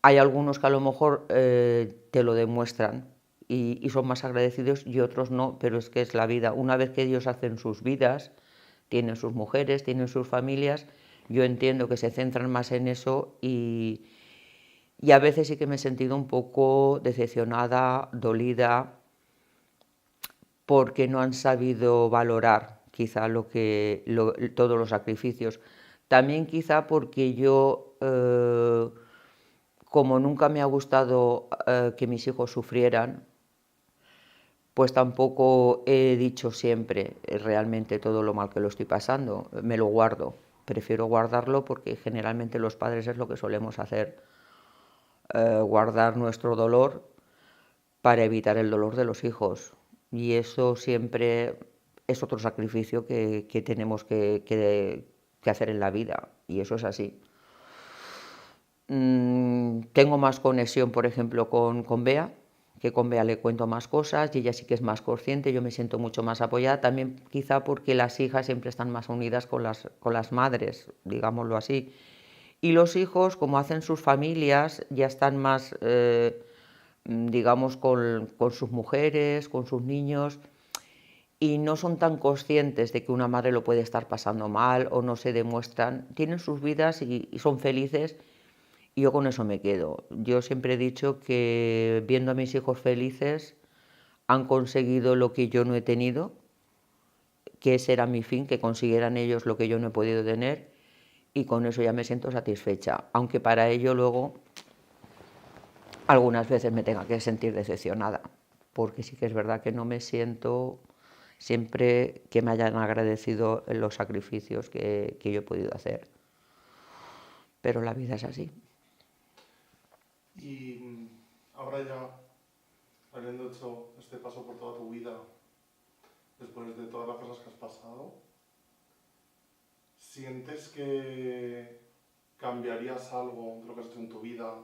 Hay algunos que a lo mejor te lo demuestran y son más agradecidos y otros no, pero es que es la vida. Una vez que ellos hacen sus vidas, tienen sus mujeres, tienen sus familias, yo entiendo que se centran más en eso y a veces sí que me he sentido un poco decepcionada, dolida, porque no han sabido valorar quizá todos los sacrificios. También quizá porque yo, como nunca me ha gustado que mis hijos sufrieran, pues tampoco he dicho siempre realmente todo lo mal que lo estoy pasando, me lo guardo. Prefiero guardarlo porque generalmente los padres es lo que solemos hacer, guardar nuestro dolor para evitar el dolor de los hijos. Y eso siempre es otro sacrificio que tenemos que hacer en la vida, y eso es así. Tengo más conexión, por ejemplo, con Bea, que con Bea le cuento más cosas y ella sí que es más consciente, yo me siento mucho más apoyada, también quizá porque las hijas siempre están más unidas con las madres, digámoslo así. Y los hijos, como hacen sus familias, ya están más, digamos, con sus mujeres, con sus niños, y no son tan conscientes de que una madre lo puede estar pasando mal o no se demuestran, tienen sus vidas y son felices, y yo con eso me quedo. Yo siempre he dicho que viendo a mis hijos felices han conseguido lo que yo no he tenido, que ese era mi fin, que consiguieran ellos lo que yo no he podido tener, y con eso ya me siento satisfecha, aunque para ello luego algunas veces me tenga que sentir decepcionada, porque sí que es verdad que no me siento siempre que me hayan agradecido los sacrificios que yo he podido hacer. Pero la vida es así. Y ahora ya, habiendo hecho este paso por toda tu vida, después de todas las cosas que has pasado, ¿sientes que cambiarías algo de lo que has hecho en tu vida?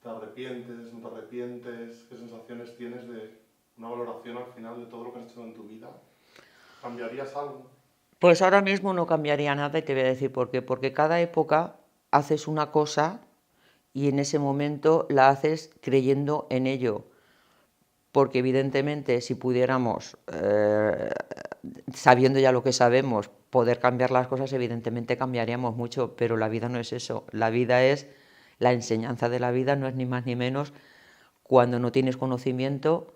¿Te arrepientes? ¿No te arrepientes? ¿Qué sensaciones tienes de una valoración al final de todo lo que has hecho en tu vida? ¿Cambiarías algo? Pues ahora mismo no cambiaría nada y te voy a decir por qué. Porque cada época haces una cosa y en ese momento la haces creyendo en ello. Porque evidentemente si pudiéramos, sabiendo ya lo que sabemos, poder cambiar las cosas, evidentemente cambiaríamos mucho, pero la vida no es eso. La vida es, la enseñanza de la vida no es ni más ni menos cuando no tienes conocimiento,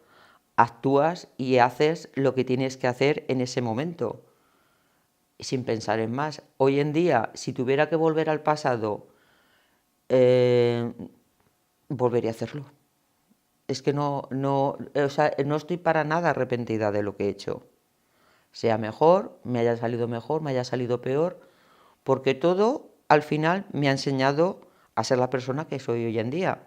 actúas y haces lo que tienes que hacer en ese momento, sin pensar en más. Hoy en día, si tuviera que volver al pasado, volvería a hacerlo. Es que no estoy para nada arrepentida de lo que he hecho. Sea mejor, me haya salido mejor, me haya salido peor, porque todo al final me ha enseñado a ser la persona que soy hoy en día.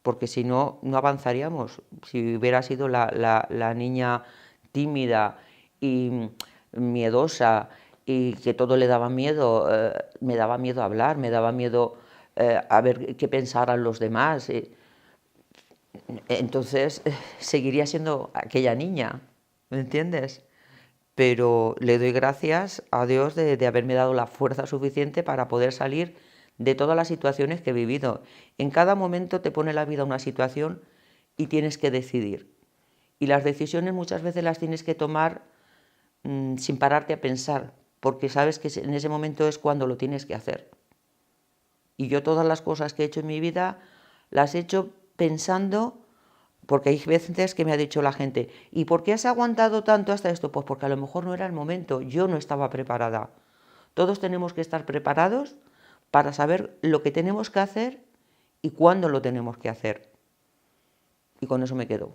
Porque si no, no avanzaríamos. Si hubiera sido la niña tímida y miedosa y que todo le daba miedo, me daba miedo hablar, me daba miedo a ver qué pensaran los demás. Entonces seguiría siendo aquella niña, ¿me entiendes? Pero le doy gracias a Dios de haberme dado la fuerza suficiente para poder salir de todas las situaciones que he vivido. En cada momento te pone la vida una situación y tienes que decidir. Y las decisiones muchas veces las tienes que tomar sin pararte a pensar, porque sabes que en ese momento es cuando lo tienes que hacer. Y yo todas las cosas que he hecho en mi vida las he hecho pensando, porque hay veces que me ha dicho la gente, ¿y por qué has aguantado tanto hasta esto? Pues porque a lo mejor no era el momento, yo no estaba preparada. Todos tenemos que estar preparados para saber lo que tenemos que hacer y cuándo lo tenemos que hacer. Y con eso me quedo.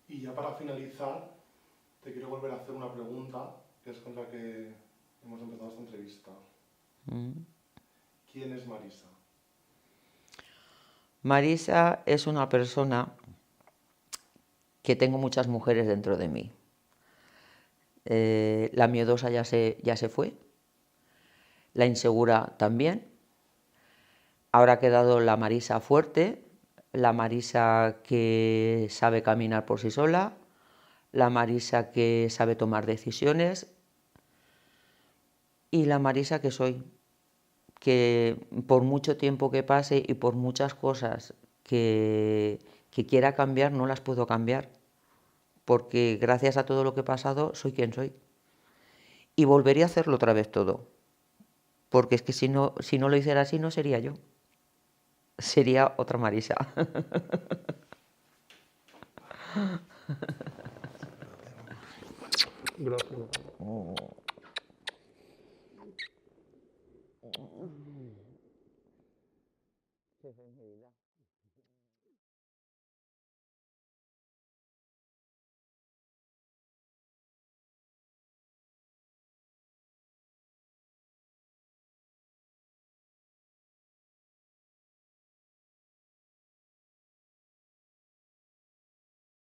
Y ya para finalizar, te quiero volver a hacer una pregunta, que es con la que hemos empezado esta entrevista. ¿Quién es Marisa? Marisa es una persona que tengo muchas mujeres dentro de mí. La miedosa ya se fue, la insegura también. Ahora ha quedado la Marisa fuerte, la Marisa que sabe caminar por sí sola, la Marisa que sabe tomar decisiones y la Marisa que soy, que por mucho tiempo que pase y por muchas cosas que quiera cambiar, no las puedo cambiar, porque gracias a todo lo que he pasado soy quien soy. Y volvería a hacerlo otra vez todo, porque es que si no lo hiciera así no sería yo, sería otra Marisa. Gracias.